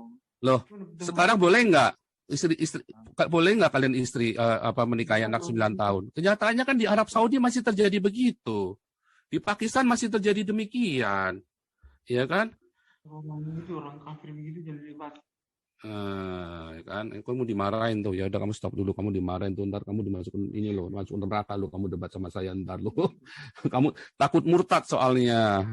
Loh, sekarang boleh nggak? Istri boleh nggak kalian istri menikahi anak 9 tahun? Kenyataannya kan di Arab Saudi masih terjadi begitu. Di Pakistan masih terjadi demikian, ya kan? Orang kafir begitu jadi debat. Ya kan, kamu dimarahin tuh, ya udah kamu stop dulu, kamu dimarahin tuh, ntar kamu dimasukin ini loh, masukin neraka lo, kamu debat sama saya ntar lo, kamu takut murtad soalnya.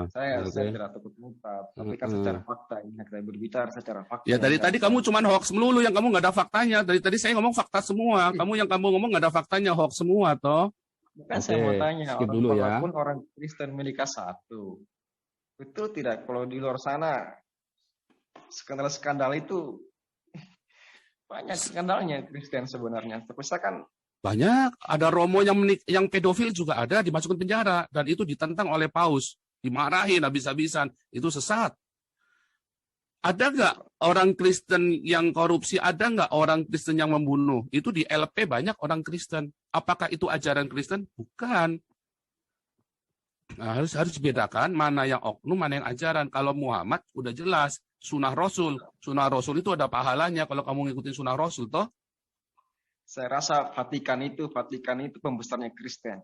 Saya tidak takut murtad, tapi kan secara fakta, ini kita berbicara secara fakta. Ya tadi kamu cuma hoax melulu, yang kamu nggak ada faktanya. Tadi saya ngomong fakta semua, kamu ngomong nggak ada faktanya, hoax semua toh. Bukan saya mau tanya, walaupun orang Kristen menikah 1, betul tidak kalau di luar sana skandal-skandal itu banyak skandalnya Kristen sebenarnya. Tapi kan banyak, ada Romo yang pedofil juga ada, dimasukin penjara dan itu ditentang oleh Paus, dimarahin habis-habisan, itu sesat. Ada nggak orang Kristen yang korupsi? Ada nggak orang Kristen yang membunuh? Itu di LP banyak orang Kristen. Apakah itu ajaran Kristen? Bukan. Nah, harus dibedakan mana yang oknum, mana yang ajaran. Kalau Muhammad udah jelas, sunnah Rasul. Sunnah Rasul itu ada pahalanya kalau kamu ngikutin sunnah Rasul, toh? Saya rasa Vatikan itu pembesarnya Kristen.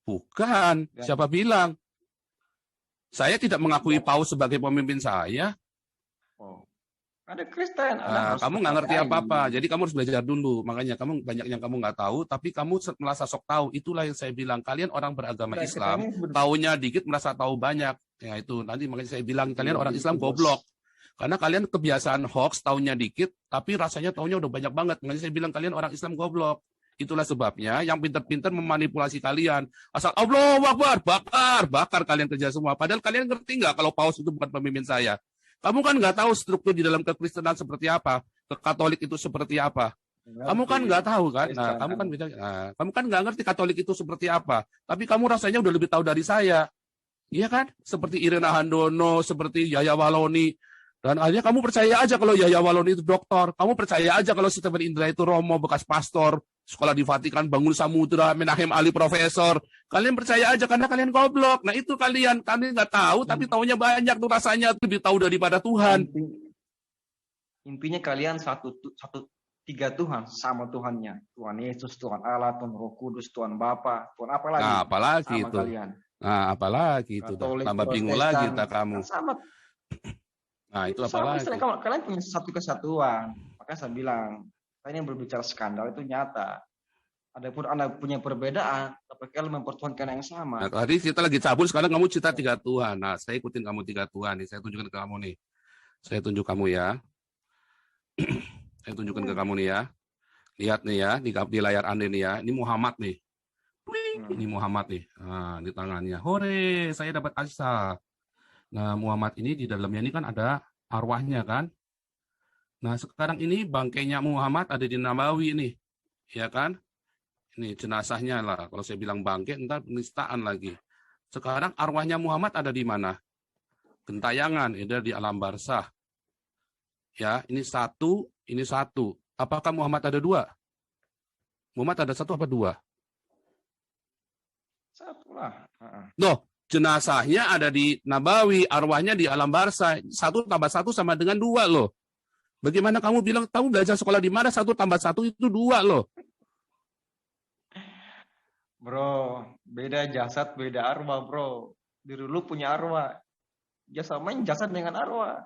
Bukan. Ya. Siapa bilang? Saya tidak mengakui Paus sebagai pemimpin saya. Oh, ada Kristen. Kamu nggak ngerti apa-apa, jadi kamu harus belajar dulu. Makanya kamu banyak yang kamu nggak tahu, tapi kamu merasa sok tahu. Itulah yang saya bilang. Kalian orang beragama Islam, taunya dikit merasa tahu banyak. Ya itu nanti makanya saya bilang kalian orang Islam goblok. Karena kalian kebiasaan hoax, taunya dikit, tapi rasanya taunya udah banyak banget. Makanya saya bilang kalian orang Islam goblok. Itulah sebabnya yang pintar-pintar memanipulasi kalian. Asal Allahu Akbar, bakar kalian kerja semua. Padahal kalian ngerti nggak kalau Paus itu bukan pemimpin saya? Kamu kan nggak tahu struktur di dalam kekristenan seperti apa, ke Katolik itu seperti apa. Kamu kan nggak tahu kan? Nah, kamu kan beda. Nah, kamu kan nggak ngerti Katolik itu seperti apa. Tapi kamu rasanya udah lebih tahu dari saya, iya kan? Seperti Irena Handono, seperti Yahya Waloni. Dan akhirnya kamu percaya aja kalau Yahya Waloni itu doktor. Kamu percaya aja kalau Stephen Indra itu Romo, bekas pastor, sekolah di Vatikan, bangun samudra, Menahem Ali profesor. Kalian percaya aja karena kalian goblok. Nah itu kalian nggak tahu, tapi taunya banyak tuh rasanya lebih tahu daripada Tuhan. Intinya kalian tiga Tuhan, sama Tuhannya. Tuhan Yesus, Tuhan Allah, Tuhan Roh Kudus, Tuhan Bapa, Tuhan apa lagi? Nah, apalagi sama itu. Kalian. Nah, apalagi itu. Katolik, Tambah bingung lagi kita kamu. Sama. Nah, itu apalagi. Kalian punya satu kesatuan. Maka saya bilang, ini yang berbicara skandal itu nyata. Adapun Anda punya perbedaan, tapi kalian mempertuhankan yang sama. Nah, tadi kita lagi cabul, sekarang kamu cerita 3 Tuhan. Nah, saya ikutin kamu 3 Tuhan nih. Saya tunjukkan ke kamu nih. Saya tunjuk kamu ya. Saya tunjukkan ke kamu nih ya. Lihat nih ya, di layar Anda nih ya. Ini Muhammad nih. Ini Muhammad nih. Nah, di tangannya. Hore, saya dapat Aisyah. Nah, Muhammad ini di dalamnya ini kan ada arwahnya kan. Nah, sekarang ini bangkainya Muhammad ada di Nabawi nih. Ya kan? Ini jenazahnya lah. Kalau saya bilang bangkai, entar penistaan lagi. Sekarang arwahnya Muhammad ada di mana? Gentayangan, ada di alam barzah. Ya, ini satu, ini satu. Apakah Muhammad ada 2? Muhammad ada 1 apa 2? 1 lah. Loh, jenazahnya ada di Nabawi, arwahnya di alam barzah. 1 tambah 1 sama dengan 2 loh. Bagaimana kamu bilang, kamu belajar sekolah di mana 1 tambah 1 itu 2 loh. Bro, beda jasad, beda arwah, bro. Diri lu punya arwah. Jasad dengan arwah.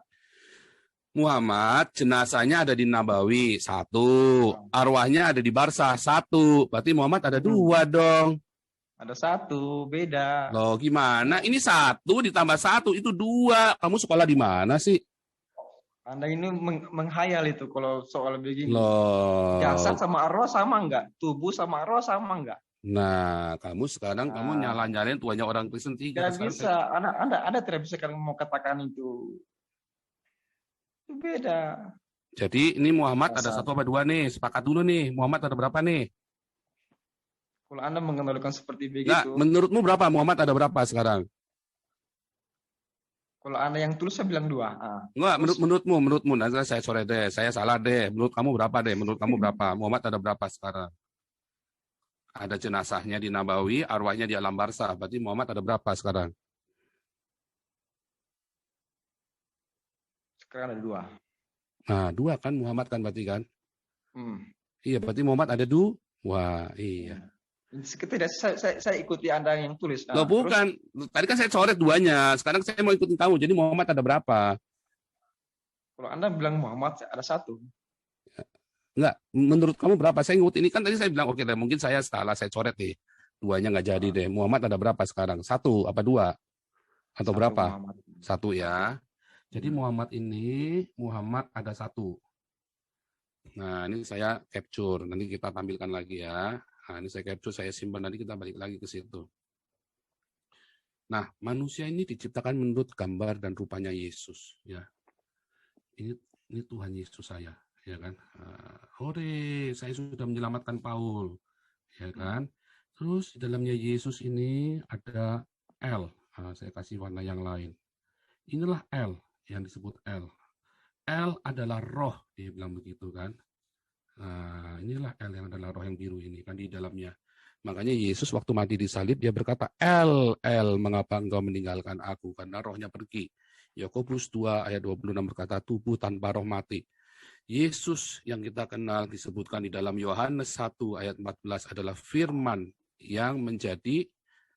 Muhammad, jenazahnya ada di Nabawi, 1. Arwahnya ada di barzah, 1. Berarti Muhammad ada 2 dong. Ada 1, beda. Loh, gimana? Ini 1 ditambah 1, itu 2. Kamu sekolah di mana sih? Anda ini menghayal itu kalau soal begini. Loh. Jasad sama arwah sama enggak? Tubuh sama arwah sama enggak? Nah, kamu sekarang kamu nyala-nyalain tuanya orang Kristen 3. Tidak bisa. Anda tidak bisa kalau mau katakan itu. Itu beda. Jadi ini Muhammad ada 1 apa 2 nih? Sepakat dulu nih. Muhammad ada berapa nih? Kalau Anda mengenalkan seperti begitu. Nah, menurutmu berapa? Muhammad ada berapa sekarang? Kalau Anda yang tulis saya bilang 2. Enggak, menurutmu. Nanti saya sore deh. Saya salah deh. Menurut kamu berapa deh? Menurut kamu berapa? Muhammad ada berapa sekarang? Ada jenazahnya di Nabawi, arwahnya di alam barzah. Berarti Muhammad ada berapa sekarang? Sekarang ada 2. Nah, 2 kan Muhammad kan berarti kan? Iya, berarti Muhammad ada 2. Wah, iya. Tidak, saya ikuti Anda yang tulis. Loh, bukan. Tadi kan saya coret 2-nya. Sekarang saya mau ikutin kamu. Jadi Muhammad ada berapa? Kalau Anda bilang Muhammad ada 1. Enggak, menurut kamu berapa? Saya ngikut ini kan tadi saya bilang oke deh, mungkin saya salah, saya coret nih. 2-nya nggak jadi deh. Muhammad ada berapa sekarang? 1 apa 2? Atau 1 berapa? Muhammad. 1 ya. Jadi Muhammad ada 1. Nah, ini saya capture. Nanti kita tampilkan lagi ya. Nah, ini saya capture, saya simpan, nanti kita balik lagi ke situ. Nah, manusia ini diciptakan menurut gambar dan rupanya Yesus. Ya, ini Tuhan Yesus saya. Ya kan, hore, saya sudah menyelamatkan Paul, ya kan. Terus di dalamnya Yesus ini ada L, saya kasih warna yang lain. Inilah L yang disebut L. L adalah roh, dia bilang begitu kan. Nah, inilah L yang adalah roh yang biru ini kan di dalamnya. Makanya Yesus waktu mati di salib dia berkata, L, mengapa engkau meninggalkan aku? Karena rohnya pergi. Yakobus 2 ayat 26 berkata, tubuh tanpa roh mati. Yesus yang kita kenal disebutkan di dalam Yohanes 1 ayat 14 adalah firman yang menjadi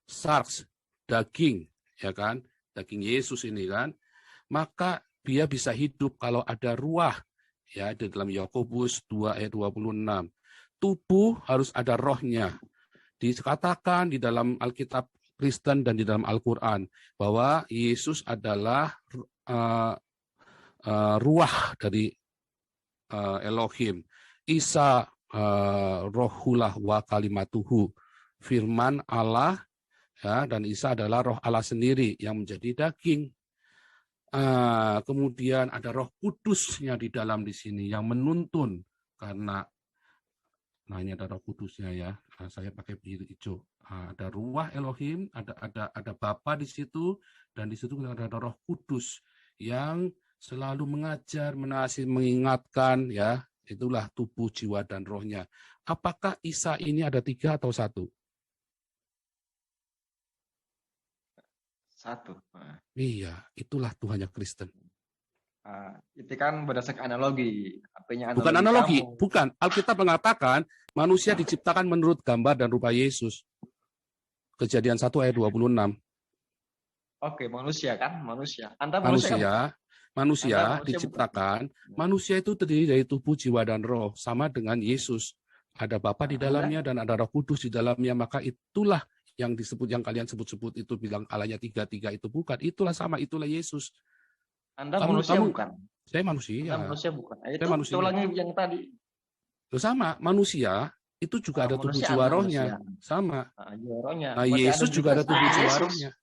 sarx, daging, ya kan? Daging Yesus ini kan. Maka dia bisa hidup kalau ada ruah, ya, di dalam Yakobus 2 ayat 26. Tubuh harus ada rohnya. Dikatakan di dalam Alkitab Kristen dan di dalam Al-Qur'an bahwa Yesus adalah ruah dari Elohim, Isa rohullah wa kalimatuhu, firman Allah, ya, dan Isa adalah roh Allah sendiri yang menjadi daging. Kemudian ada Roh Kudusnya di dalam di sini yang menuntun karena ini ada Roh Kudusnya ya. Saya pakai biru hijau. Ada ruah Elohim, ada Bapa di situ, dan di situ ada Roh Kudus yang selalu mengajar, menasih, mengingatkan, ya, itulah tubuh, jiwa, dan rohnya. Apakah Isa ini ada 3 atau 1? 1. Iya, itulah Tuhannya Kristen. Itu kan berdasarkan analogi. Artinya analogi bukan analogi, kamu. bukan. Alkitab mengatakan manusia diciptakan menurut gambar dan rupa Yesus. Kejadian 1 ayat 26. Oke, manusia kan? Manusia. Anda Manusia diciptakan, manusia itu terdiri dari tubuh, jiwa, dan roh. Sama dengan Yesus. Ada Bapa di dalamnya dan ada Roh Kudus di dalamnya. Maka itulah yang disebut, yang kalian sebut-sebut itu, bilang Allahnya tiga itu bukan. Itulah sama, itulah Yesus. Anda manusia bukan? Saya manusia. Anda manusia bukan? Itu saya manusia. Ulangi yang tadi. Loh, sama, manusia itu juga ada tubuh jiwa rohnya. Sama. Nah, Yesus juga ada tubuh jiwa rohnya.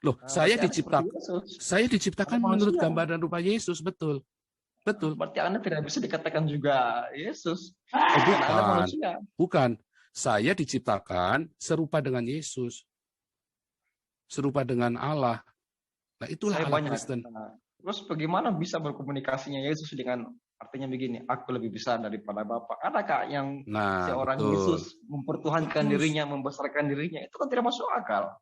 Loh, saya diciptakan menurut gambar dan rupa Yesus, betul. Betul. Berarti Anda tidak bisa dikatakan juga Yesus. Bukan. Bukan. Saya diciptakan serupa dengan Yesus. Serupa dengan Allah. Nah, itulah Allah Kristen. Terus bagaimana bisa berkomunikasinya Yesus dengan, artinya begini, aku lebih besar daripada Bapa. Adakah yang seorang Yesus mempertuhankan dirinya, membesarkan dirinya? Itu kan tidak masuk akal.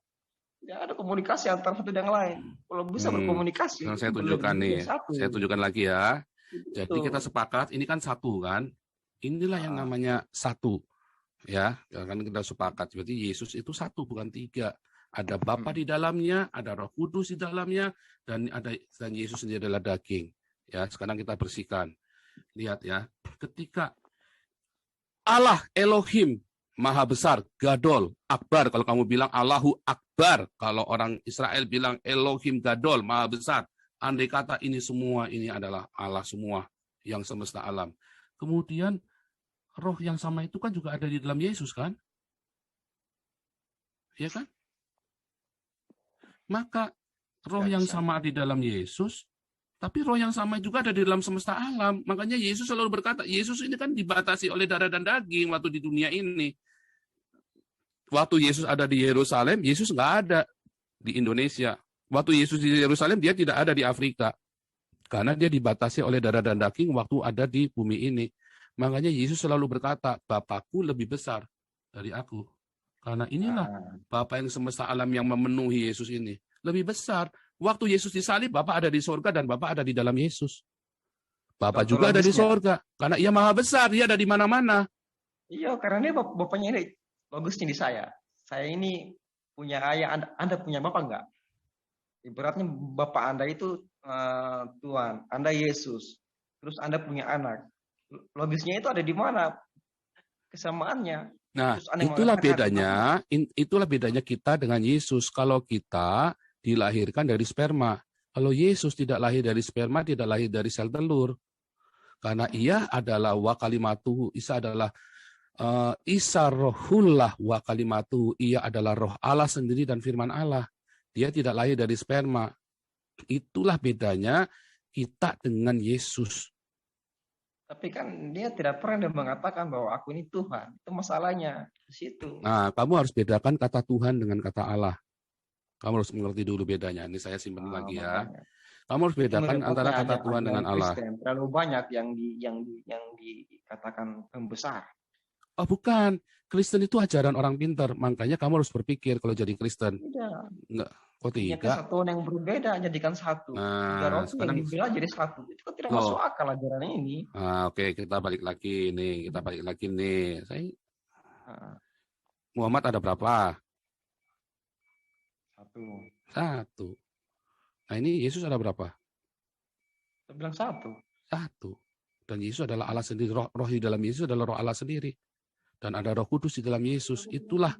Tidak ada komunikasi antara satu dan yang lain. Kalau bisa berkomunikasi. Nah, saya tunjukkan nih. Saya tunjukkan lagi ya. Jadi kita sepakat, ini kan satu kan. Inilah yang namanya satu. Ya, kan kita sepakat. Berarti Yesus itu satu, bukan tiga. Ada Bapa di dalamnya, ada Roh Kudus di dalamnya, dan Yesus sendiri adalah daging. Ya, sekarang kita bersihkan. Lihat ya, ketika Allah Elohim Maha Besar, Gadol, Akbar, kalau kamu bilang Allahu Akbar, kalau orang Israel bilang Elohim Gadol, Maha Besar, andai kata ini semua, ini adalah Allah semua, yang semesta alam. Kemudian roh yang sama itu kan juga ada di dalam Yesus kan? Ya kan? Maka roh yang sama di dalam Yesus, tapi roh yang sama juga ada di dalam semesta alam. Makanya Yesus selalu berkata, Yesus ini kan dibatasi oleh darah dan daging waktu di dunia ini. Waktu Yesus ada di Yerusalem, Yesus nggak ada di Indonesia. Waktu Yesus di Yerusalem, dia tidak ada di Afrika. Karena dia dibatasi oleh darah dan daging waktu ada di bumi ini. Makanya Yesus selalu berkata, Bapakku lebih besar dari aku. Karena inilah Bapa yang semesta alam yang memenuhi Yesus ini. Lebih besar. Waktu Yesus disalib, Bapa ada di sorga dan Bapa ada di dalam Yesus. Bapa juga ada di sorga. Karena ia maha besar, dia ada di mana-mana. Iya, karena dia Bapaknya ini bagusnya di saya. Saya ini punya ayah, Anda punya Bapak enggak? Ibaratnya Bapak Anda itu Tuhan, Anda Yesus. Terus Anda punya anak. Logisnya itu ada di mana? Kesamaannya. Nah, itulah bedanya kita dengan Yesus. Kalau kita dilahirkan dari sperma. Kalau Yesus tidak lahir dari sperma, tidak lahir dari sel telur. Karena ia adalah wa kalimatuhu, Isa adalah Isa rohullah wa kalimatuhu, ia adalah roh Allah sendiri dan firman Allah. Dia tidak lahir dari sperma. Itulah bedanya kita dengan Yesus. Tapi kan dia tidak pernah mengatakan bahwa aku ini Tuhan. Itu masalahnya di situ. Nah, kamu harus bedakan kata Tuhan dengan kata Allah. Kamu harus mengerti dulu bedanya. Ini saya simpan lagi ya. Kamu harus bedakan antara kata Tuhan dengan Allah. Terlalu banyak yang dikatakan pembesar. Oh, bukan. Kristen itu ajaran orang pintar. Makanya kamu harus berpikir kalau jadi Kristen. Tidak. Enggak. Kok tiga? Kesatuan yang berbeda jadikan satu. Nah, sekarang yang dibilang jadi satu. Itu kan tidak masuk akal ajaran ini. Oke, kita balik lagi nih. Muhammad ada berapa? Satu. Nah, ini Yesus ada berapa? Saya bilang satu. Dan Yesus adalah Allah sendiri. Roh di dalam Yesus adalah roh Allah sendiri. Dan ada Roh Kudus di dalam Yesus. Itulah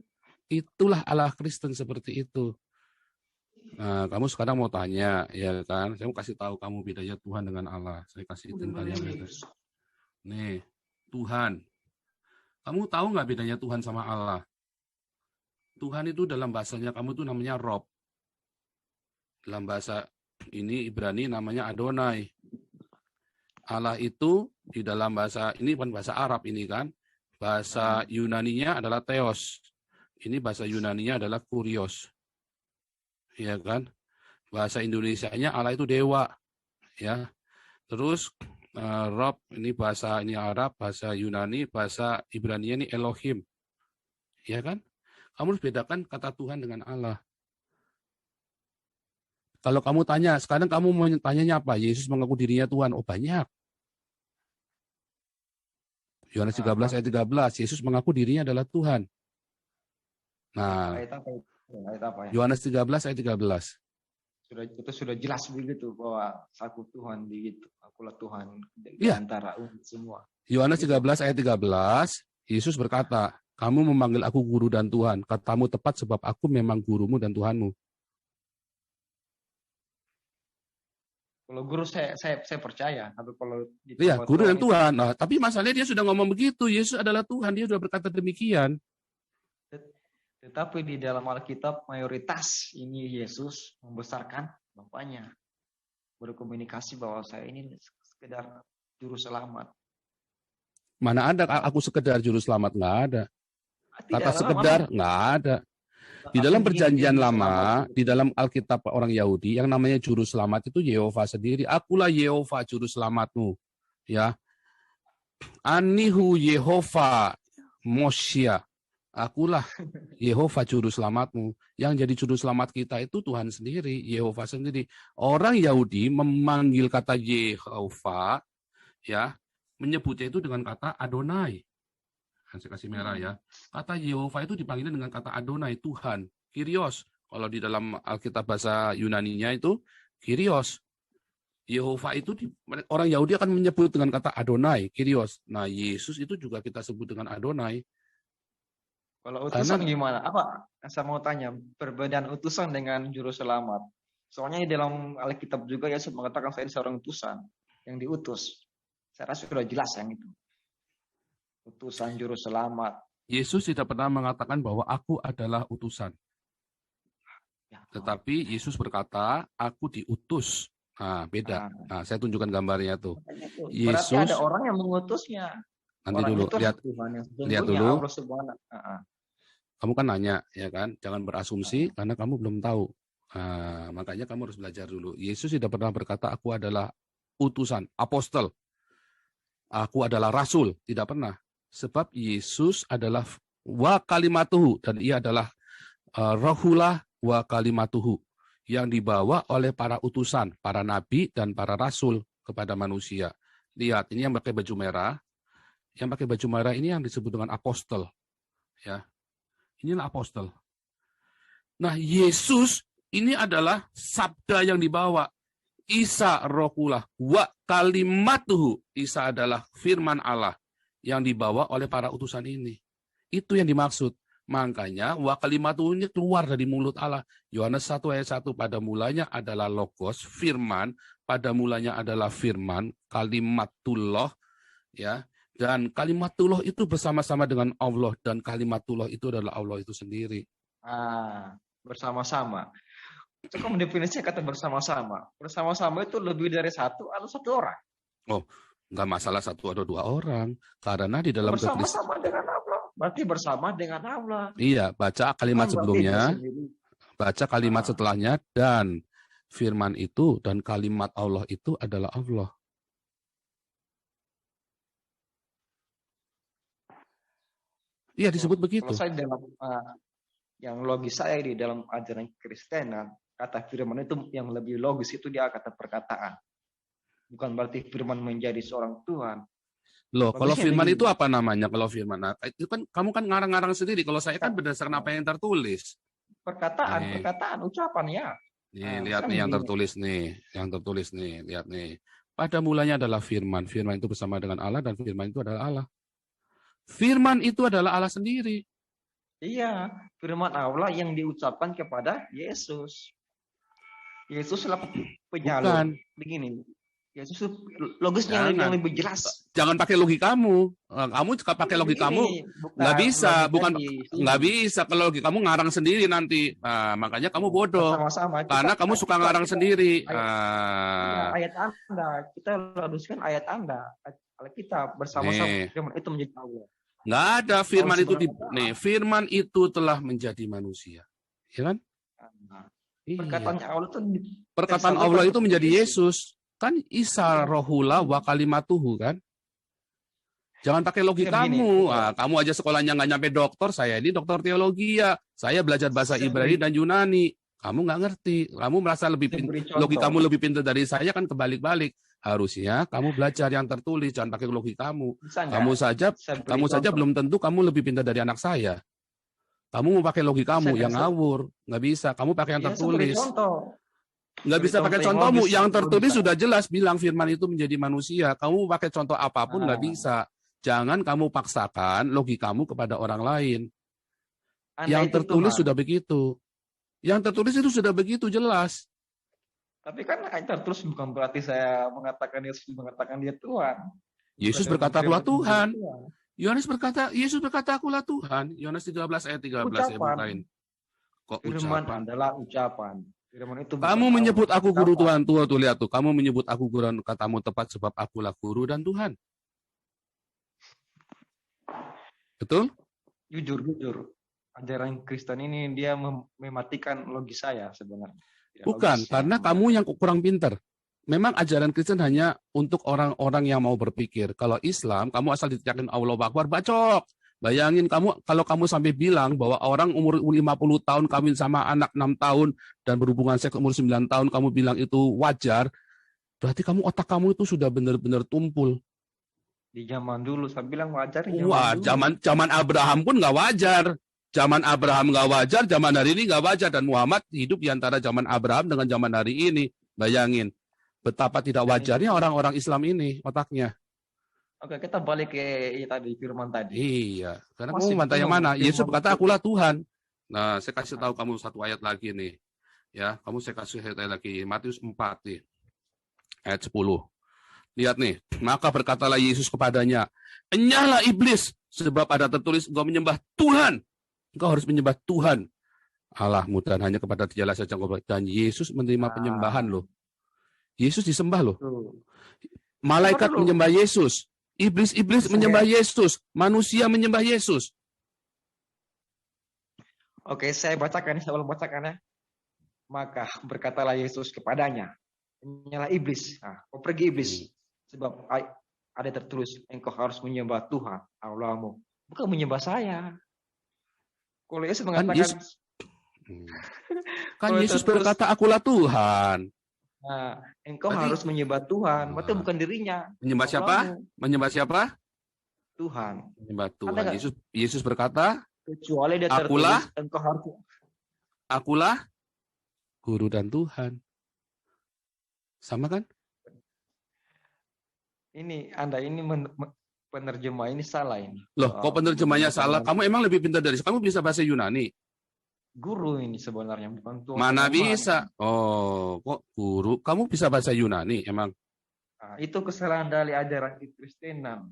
Allah Kristen seperti itu. Nah, kamu sekarang mau tanya, ya kan? Saya mau kasih tahu kamu bedanya Tuhan dengan Allah. Saya kasih tanya beda. Nih, Tuhan. Kamu tahu nggak bedanya Tuhan sama Allah? Tuhan itu dalam bahasanya kamu tuh namanya Rob. Dalam bahasa ini Ibrani namanya Adonai. Allah itu di dalam bahasa ini bukan bahasa Arab ini kan? Bahasa Yunaninya adalah Theos. Ini bahasa Yunaninya adalah Kurios. Ya kan? Bahasa Indonesianya Allah itu dewa. Ya. Terus Rob ini bahasa ini Arab, bahasa Yunani, bahasa Ibrani ini Elohim. Ya kan? Kamu harus bedakan kata Tuhan dengan Allah. Kalau kamu tanya, sekarang kamu mau tanyanya apa? Yesus mengaku dirinya Tuhan. Oh, banyak. Yohanes 13 ayat 13, Yesus mengaku dirinya adalah Tuhan. Nah, Ayat apa ya? Yohanes 13 ayat 13. Itu sudah jelas begitu bahwa aku Tuhan begitu. Akulah Tuhan di Ya. antara umat semua. Yohanes 13 ayat 13, Yesus berkata, kamu memanggil aku guru dan Tuhan. Katamu tepat sebab aku memang gurumu dan Tuhanmu. Kalau guru saya percaya, tapi kalau Iya, guru dan Tuhan. Nah, tapi masalahnya dia sudah ngomong begitu. Yesus adalah Tuhan, dia sudah berkata demikian. Tetapi di dalam Alkitab mayoritas ini Yesus membesarkan Bapaknya. Berkomunikasi bahwa saya ini sekedar juru selamat. Mana ada aku sekedar juru selamat, nggak ada. Kata sekedar nggak ada. Di dalam perjanjian lama, di dalam Alkitab orang Yahudi, yang namanya juru selamat itu Yehova sendiri. Akulah Yehova juru selamatmu. Ya. Anihu Yehova Mosya. Akulah Yehova juru selamatmu. Yang jadi juru selamat kita itu Tuhan sendiri, Yehova sendiri. Orang Yahudi memanggil kata Yehova, ya, menyebutnya itu dengan kata Adonai. Saya kasih merah ya. Kata Yehova itu dipanggilnya dengan kata Adonai, Tuhan, Kyrios. Kalau di dalam Alkitab bahasa Yunaninya itu Kyrios. Yehova itu orang Yahudi akan menyebut dengan kata Adonai, Kyrios. Nah, Yesus itu juga kita sebut dengan Adonai. Kalau utusan gimana? Apa? Saya mau tanya, perbedaan utusan dengan juru selamat. Soalnya di dalam Alkitab juga Yesus mengatakan saya seorang utusan yang diutus. Saya rasa sudah jelas yang itu. Utusan juru selamat. Yesus tidak pernah mengatakan bahwa aku adalah utusan. Tetapi Yesus berkata, aku diutus. Nah, beda. Nah, saya tunjukkan gambarnya tuh. Berarti ada orang yang mengutusnya. Nanti orang dulu, lihat dulu. Kamu kan nanya, ya kan? Jangan berasumsi karena kamu belum tahu. Nah, makanya kamu harus belajar dulu. Yesus tidak pernah berkata, aku adalah utusan, apostol. Aku adalah rasul. Tidak pernah. Sebab Yesus adalah wa kalimatuhu. Dan ia adalah rohullah wa kalimatuhu. Yang dibawa oleh para utusan, para nabi dan para rasul kepada manusia. Lihat, ini yang pakai baju merah. Yang pakai baju merah ini yang disebut dengan apostol. Ya. Inilah apostol. Nah, Yesus ini adalah sabda yang dibawa. Isa rohullah wa kalimatuhu. Isa adalah firman Allah yang dibawa oleh para utusan ini. Itu yang dimaksud. Makanya wa kalimatuhu keluar dari mulut Allah. Yohanes 1 ayat 1, pada mulanya adalah logos, firman, pada mulanya adalah firman, kalimatullah, ya. Dan kalimatullah itu bersama-sama dengan Allah, dan kalimatullah itu adalah Allah itu sendiri. Bersama-sama. Cukup mendefinisikan kata bersama-sama. Bersama-sama itu lebih dari satu atau satu orang. Oh, nggak masalah satu atau dua orang. Karena di dalam bersama-sama dengan Allah. Berarti bersama dengan Allah. Iya, baca kalimat sebelumnya, baca kalimat setelahnya, dan firman itu dan kalimat Allah itu adalah Allah. Iya, disebut begitu. Kalau saya dalam yang logis saya di dalam ajaran Kristenan, kata firman itu yang lebih logis itu dia kata perkataan. Bukan berarti firman menjadi seorang Tuhan. Loh, kalau firman itu apa namanya? Kalau firman, nah, itu kan kamu kan ngarang-ngarang sendiri. Kalau saya kan berdasarkan apa yang tertulis. Perkataan, ucapan ya. Nih, lihat nih yang tertulis nih, lihat nih. Pada mulanya adalah firman. Firman itu bersama dengan Allah dan firman itu adalah Allah. Firman itu adalah Allah sendiri. Iya, firman Allah yang diucapkan kepada Yesus. Yesuslah penyalur. Begini. Yesus logisnya yang lebih jelas. Jangan pakai logikamu. Kamu pakai logikamu nggak bisa, nggak bisa. Kalau logikamu ngarang sendiri nanti. Nah, makanya kamu bodoh. Sama-sama. Karena kamu suka ngarang sendiri. Ayat Anda, kita luruskan ayat Anda. Kita bersama-sama firman itu menjadi Allah. Nggak ada firman itu firman itu telah menjadi manusia, ya kan? Perkataan Allah itu menjadi Yesus. Kan Isa rohullah wa kalimatuhu kan. Jangan pakai logikamu. Kamu aja sekolahnya nggak nyampe doktor, saya ini doktor teologi ya. Saya belajar bahasa Ibrani dan Yunani. Kamu nggak ngerti. Kamu merasa logikamu lebih pintar dari saya, kan kebalik-balik. Harusnya kamu belajar yang tertulis, jangan pakai logika kamu. Kamu saja belum tentu kamu lebih pintar dari anak saya. Kamu mau pakai logikamu yang ngawur, nggak bisa. Kamu pakai yang tertulis. Nggak bisa pakai contohmu. Yang tertulis sudah jelas bilang firman itu menjadi manusia. Kamu pakai contoh apapun nggak bisa. Jangan kamu paksakan logikamu kepada orang lain. Yang tertulis sudah begitu. Yang tertulis itu sudah begitu jelas. Tapi kan tertulis bukan berarti saya mengatakan Yesus mengatakan dia Tuhan. Yesus berkata akulah Tuhan. Yesus berkata akulah Tuhan. Yohanes 13 ayat 13 saya bukain. Kok firman adalah ucapan. Firman itu kamu menyebut aku guru Tuhan. Tuh lihat tuh. Kamu menyebut aku guru, katamu tepat sebab akulah guru dan Tuhan. Betul? Jujur. Ajaran Kristen ini dia mematikan logis saya sebenarnya. Bukan, karena kamu yang kurang pintar. Memang ajaran Kristen hanya untuk orang-orang yang mau berpikir. Kalau Islam, kamu asal diteriakin Allahu Akbar, bacok. Bayangin kalau kamu sampai bilang bahwa orang umur 50 tahun kawin sama anak 6 tahun dan berhubungan seks umur 9 tahun, kamu bilang itu wajar, berarti otak kamu itu sudah benar-benar tumpul. Di zaman dulu, saya bilang wajar. Zaman Abraham pun nggak wajar. Zaman Abraham nggak wajar, zaman hari ini nggak wajar. Dan Muhammad hidup di antara zaman Abraham dengan zaman hari ini. Bayangin, betapa tidak wajarnya orang-orang Islam ini otaknya. Oke, kita balik ke tadi firman tadi. Iya, karena kamu bantah yang mana? Yesus berkata, akulah Tuhan. Nah, saya kasih tahu kamu satu ayat lagi nih. Ya, saya kasih ayat lagi. Matius 4 nih, ayat 10. Lihat nih, maka berkatalah Yesus kepadanya, enyahlah iblis, sebab ada tertulis engkau menyembah Tuhan. Engkau harus menyembah Tuhan Allahmu dan hanya kepada Dialah saja engkau. Dan Yesus menerima penyembahan loh. Yesus disembah loh. Malaikat menyembah Yesus. Iblis menyembah Yesus. Manusia menyembah Yesus. Oke, saya bacakan ya. Maka berkatalah Yesus kepadanya, enyahlah iblis. Kau pergi iblis. Sebab ada tertulis, engkau harus menyembah Tuhan Allahmu. Bukan menyembah saya. Kalau Yesus mengatakan, Yesus berkata, akulah Tuhan. Nah, engkau harus menyembah Tuhan. Berarti bukan dirinya. Menyembah siapa? Menyembah siapa? Tuhan. Menyembah Tuhan. Yesus berkata, kecuali dia tertulis, engkau harus. Akulah guru dan Tuhan. Sama kan? Ini Anda ini penerjemah ini salah ini. Loh, kok penerjemahnya salah? Kamu emang lebih pintar dari saya. Kamu bisa bahasa Yunani? Guru ini sebenarnya bukan Tuhan. Mana bisa? Oh, kok guru? Kamu bisa bahasa Yunani emang? Nah, itu kesalahan dari ajaran Kristenan.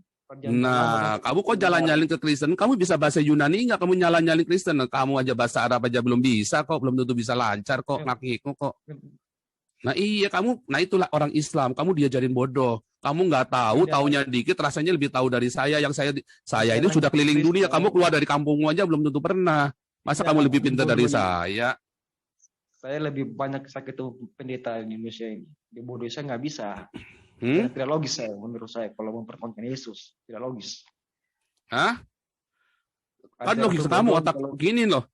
Nah, kamu kok jalan-jalan ke Kristen? Kamu bisa bahasa Yunani nggak? Kamu nyala-nyalin Kristen? Kamu aja bahasa Arab aja belum bisa kok, belum tentu bisa lancar kok, ngakiku kok. Nah iya kamu, nah itulah orang Islam. Kamu diajarin bodoh. Kamu nggak tahu, taunya dikit, rasanya lebih tahu dari saya. Yang saya ini sudah keliling dunia. Kamu keluar dari kampungmu aja belum tentu pernah. Masa kamu lebih pintar dari saya? Saya lebih banyak sakit pendeta di Indonesia ini. Di bodoh saya nggak bisa. Tidak logis saya, menurut saya. Kalau memperkonten Yesus, tidak logis. Hah? Kan logis kamu otak gini loh.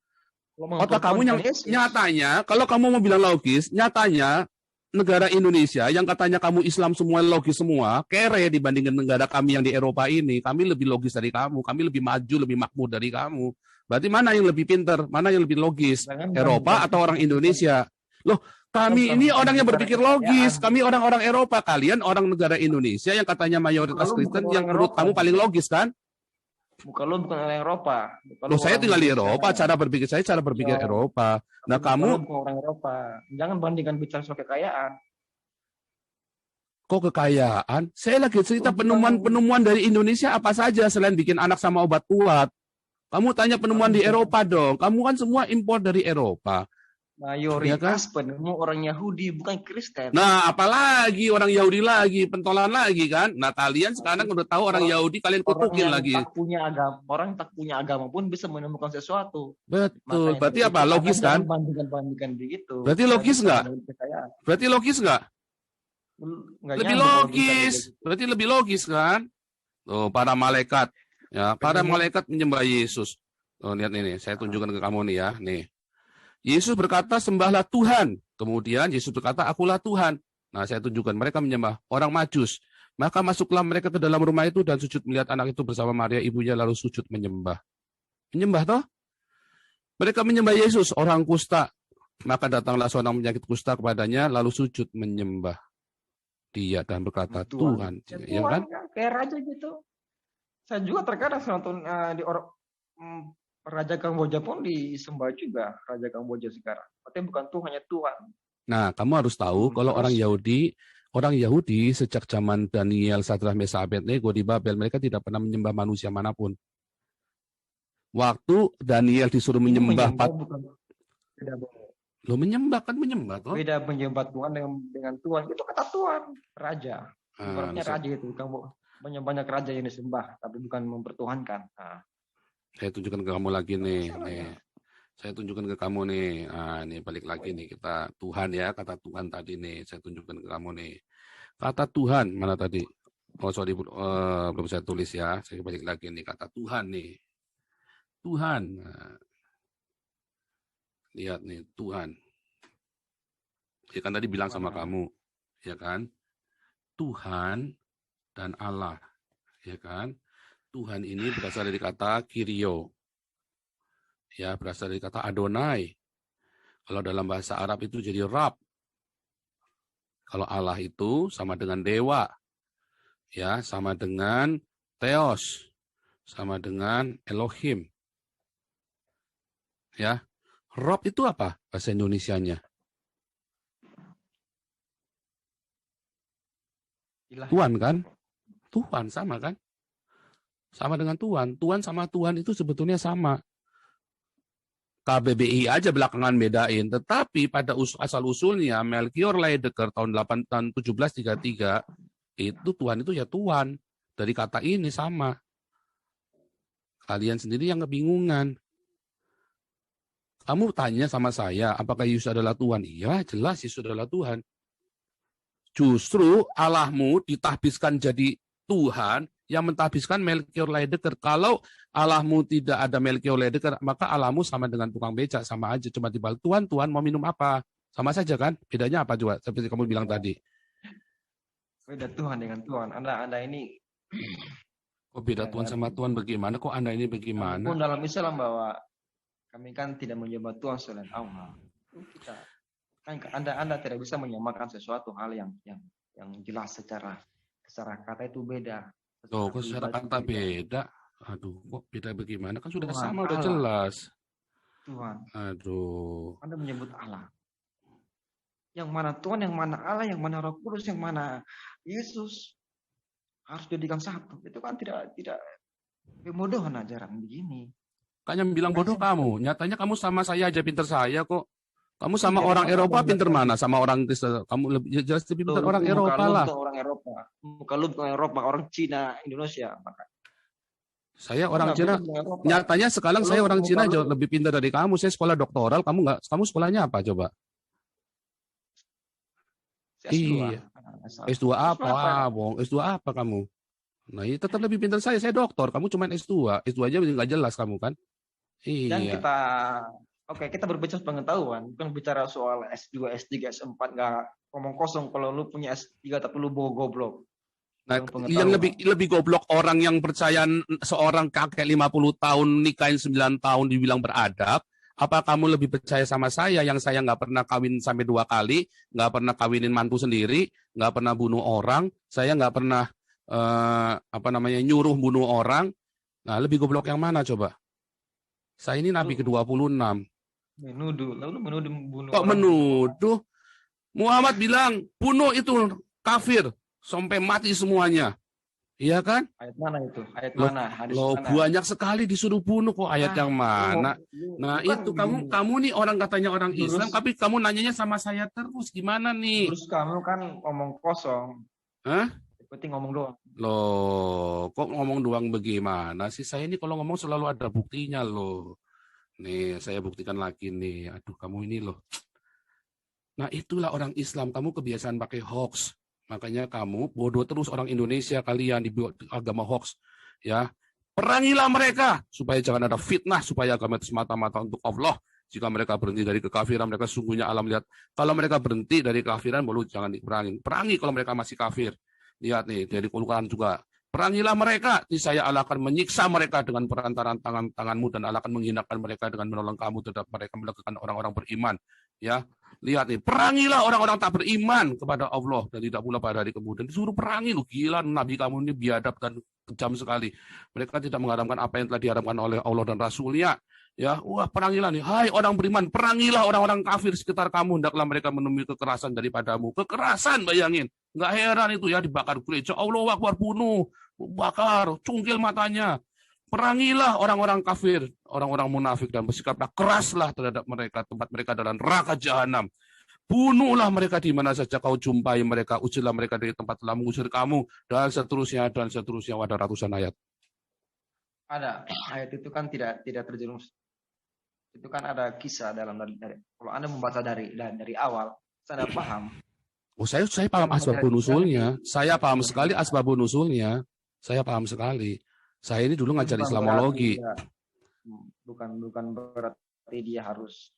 Otak kamu yang nyatanya, kalau kamu mau bilang logis, nyatanya negara Indonesia yang katanya kamu Islam semua logis semua, kere dibandingkan negara kami yang di Eropa ini. Kami lebih logis dari kamu, kami lebih maju, lebih makmur dari kamu. Berarti mana yang lebih pintar, mana yang lebih logis? Eropa atau orang Indonesia? Loh, kami ini orang yang berpikir logis, kami orang-orang Eropa, kalian orang negara Indonesia yang katanya mayoritas Kristen yang menurut kamu paling logis kan? Bukan orang Eropa. Loh, saya tinggal di Eropa, cara berpikir saya cara berpikir Eropa. Nah, kamu bukan orang Eropa. Jangan bandingkan bicara soal kekayaan. Kok kekayaan? Saya lagi cerita penemuan-penemuan dari Indonesia apa saja selain bikin anak sama obat kuat. Kamu tanya penemuan di Eropa dong. Kamu kan semua impor dari Eropa. Mayoritas penemu orang Yahudi bukan Kristen. Nah, apalagi orang Yahudi lagi, pentolan lagi kan? Nah, kalian sekarang udah tahu orang Yahudi, kalian kutukin lagi. Orang tak punya agama pun bisa menemukan sesuatu. Betul. Berarti apa? Logis kan? Bandingkan begitu. Berarti logis nggak? Berarti logis nggak? Lebih logis. Berarti lebih logis kan? Tuh, para malaikat. Ya, para malaikat menyembah Yesus. Oh, lihat ini, saya tunjukkan ke kamu nih ya. Nih. Yesus berkata, sembahlah Tuhan. Kemudian Yesus berkata, akulah Tuhan. Nah, saya tunjukkan mereka menyembah orang Majus. Maka masuklah mereka ke dalam rumah itu dan sujud melihat anak itu bersama Maria ibunya, lalu sujud menyembah. Menyembah toh? Mereka menyembah Yesus, orang kusta. Maka datanglah seorang penyakit kusta kepadanya, lalu sujud menyembah dia dan berkata, Tuhan. Ya kan? Kayak raja gitu. Saya juga terkadang nonton di Raja Kamboja pun disembah juga, Raja Kamboja sekarang. Artinya bukan Tuhan, hanya Tuhan. Nah, kamu harus tahu kalau orang Yahudi sejak zaman Daniel, Sadrah, Mesakh, Abednego di Babel, mereka tidak pernah menyembah manusia manapun. Waktu Daniel disuruh menyembah lo menyembah kan menyembah toh? Beda menyembah Tuhan dengan Tuhan, itu kata Tuhan, raja. Ibaratnya raja itu, kamu banyak raja yang disembah, tapi bukan mempertuhankan. Nah. Saya tunjukkan ke kamu lagi nih. Saya tunjukkan ke kamu nih. Nah, ini balik lagi nih kita Tuhan ya, kata Tuhan tadi nih. Saya tunjukkan ke kamu nih. Kata Tuhan mana tadi? Oh sorry, belum saya tulis ya. Saya balik lagi nih kata Tuhan nih. Tuhan. Nah. Lihat nih, Tuhan. Ya kan tadi bilang sama kamu, ya kan? Tuhan dan Allah, ya kan? Tuhan ini berasal dari kata Kyrio. Ya, berasal dari kata Adonai. Kalau dalam bahasa Arab itu jadi Rab. Kalau Allah itu sama dengan dewa. Ya, sama dengan Theos. Sama dengan Elohim. Ya. Rob itu apa bahasa Indonesianya? Tuhan kan? Tuhan sama kan? Sama dengan Tuhan. Tuhan sama Tuhan itu sebetulnya sama. KBBI aja belakangan bedain. Tetapi pada asal-usulnya Melchior Lydekker tahun 1733 itu Tuhan itu ya Tuhan. Dari kata ini sama. Kalian sendiri yang kebingungan. Kamu tanya sama saya, apakah Yesus adalah Tuhan? Iya, jelas Yesus adalah Tuhan. Justru Allahmu ditahbiskan jadi Tuhan, yang mentahbiskan Melchior Lydekker. Kalau Allahmu tidak ada Melchior Lydekker, maka Allahmu sama dengan tukang becak, sama aja. Cuma dibalik Tuhan mau minum apa? Sama saja kan? Bedanya apa juga? Seperti kamu bilang tadi. Beda Tuhan dengan Tuhan. Anda ini... Kok beda Tuhan sama Tuhan bagaimana? Kok Anda ini bagaimana? Pun dalam Islam bahwa kami kan tidak menyembah Tuhan selain Allah. Kita kan Anda tidak bisa menyamakan sesuatu hal yang jelas secara kata itu beda. Oh, kok secara kata beda? Aduh, kok beda bagaimana? Kan sudah Tuhan, sama, udah jelas. Tuhan. Aduh. Anda menyebut Allah. Yang mana Tuhan, yang mana Allah, yang mana Roh Kudus, yang mana Yesus harus jadikan satu. Itu kan tidak kemudahan ajaran begini. Kan yang bilang bodoh kamu. Nyatanya kamu sama saya aja pinter saya kok. Kamu sama orang Eropa pinter mana? Sama orang Kristen. Kamu lebih jelas lebih pinter orang Eropa lah. Orang Eropa. Bukan lu orang Eropa, orang Cina, Indonesia. Saya orang Cina. Nyatanya sekarang saya orang Cina jauh lebih pintar dari kamu. Saya sekolah doktoral, kamu enggak. Kamu sekolahnya apa coba? Iya. S2 apa? S2 apa kamu? Nah, ini tetap lebih pintar saya dokter. Kamu cuma S2. S2 aja nggak jelas kamu kan? Iya. Dan kita berbicara pengetahuan, bukan bicara soal S2, S3, S4, nggak ngomong kosong kalau lu punya S3 tapi lu bawa goblok. Nah, yang lebih goblok orang yang percaya seorang kakek 50 tahun nikahin 9 tahun dibilang beradab. Apa kamu lebih percaya sama saya yang saya nggak pernah kawin sampai 2 kali, nggak pernah kawinin mantu sendiri, nggak pernah bunuh orang, saya nggak pernah nyuruh bunuh orang. Nah, lebih goblok yang mana coba? Saya ini nabi ke-26. Menuduh, lalu bunuh. Kok menuduh? Muhammad bilang bunuh itu kafir sampai mati semuanya. Iya kan? Ayat mana itu? Ayat mana? Hadis mana? Banyak sekali disuruh bunuh kok ayat yang mana? Nah, itu kamu nih orang katanya orang Islam, tapi kamu nanyanya sama saya terus gimana nih? Terus kamu kan ngomong kosong. Hah? Penting ngomong doang. Loh, kok ngomong doang bagaimana sih? Saya ini kalau ngomong selalu ada buktinya loh. Nih, saya buktikan lagi nih. Aduh, kamu ini loh. Nah, itulah orang Islam. Kamu kebiasaan pakai hoax. Makanya kamu bodoh terus orang Indonesia kalian di agama hoax. Ya, perangilah mereka supaya jangan ada fitnah, supaya agama itu semata-mata untuk Allah. Jika mereka berhenti dari kekafiran, mereka sungguhnya alam lihat. Kalau mereka berhenti dari kekafiran, baru jangan diperangi. Perangi kalau mereka masih kafir. Lihat nih, dari Al-Quran juga. Perangilah mereka, niscaya Allah akan menyiksa mereka dengan perantaraan tanganmu, dan Allah akan menghinakan mereka dengan menolong kamu terhadap mereka melakukan orang-orang beriman. Ya, lihat nih, perangilah orang-orang tak beriman kepada Allah dan tidak pula pada hari kemudian. Disuruh perangi lu, gila Nabi kamu ini biadab dan kejam sekali. Mereka tidak mengharamkan apa yang telah diharamkan oleh Allah dan Rasul-Nya. Ya, wah perangilah nih, hai orang beriman, perangilah orang-orang kafir sekitar kamu, hendaklah mereka menemui kekerasan daripadamu. Kekerasan, bayangin. Nggak heran itu ya, dibakar gereja, Allah Akbar, bunuh, bakar, cungkil matanya. Perangilah orang-orang kafir, orang-orang munafik, dan bersikaplah keraslah terhadap mereka, tempat mereka dalam neraka jahanam. Bunuhlah mereka di mana saja kau jumpai mereka, usirlah mereka dari tempat telah mengusir kamu, dan seterusnya. Ada ratusan ayat. Ada ayat itu kan tidak terjerumus. Itu kan ada kisah dalam dari kalau Anda membaca dari awal, saya paham. Oh, saya paham asbabun nusulnya. Saya paham sekali asbabun nusulnya. Saya paham sekali. Saya ini dulu ngajar Islamologi. Bukan berarti dia harus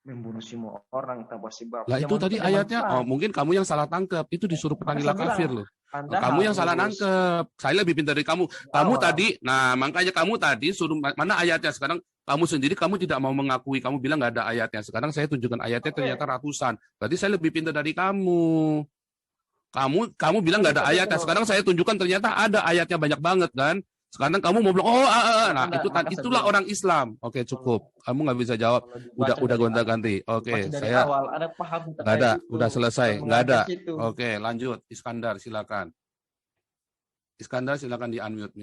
membunuh semua orang tanpa sebab. Lah itu tadi ayatnya, mungkin kamu yang salah tangkap. Itu disuruh perangilah kafir loh. Kamu yang salah nangkep. Saya lebih pintar dari kamu. Kamu tadi, nah makanya kamu tadi suruh mana ayatnya. Sekarang kamu sendiri kamu tidak mau mengakui. Kamu bilang nggak ada ayatnya. Sekarang saya tunjukkan ayatnya, ternyata ratusan. Berarti saya lebih pintar dari kamu. Kamu bilang nggak ada ayatnya. Sekarang saya tunjukkan ternyata ada ayatnya banyak banget kan. Sekarang kamu mau bilang, nah itulah orang Islam. Oke, cukup. Kamu nggak bisa jawab. Udah gonta-ganti. Oke, saya nggak ada. Udah selesai. Nggak ada. Oke, lanjut. Iskandar, silakan. Iskandar, silakan di-unmute.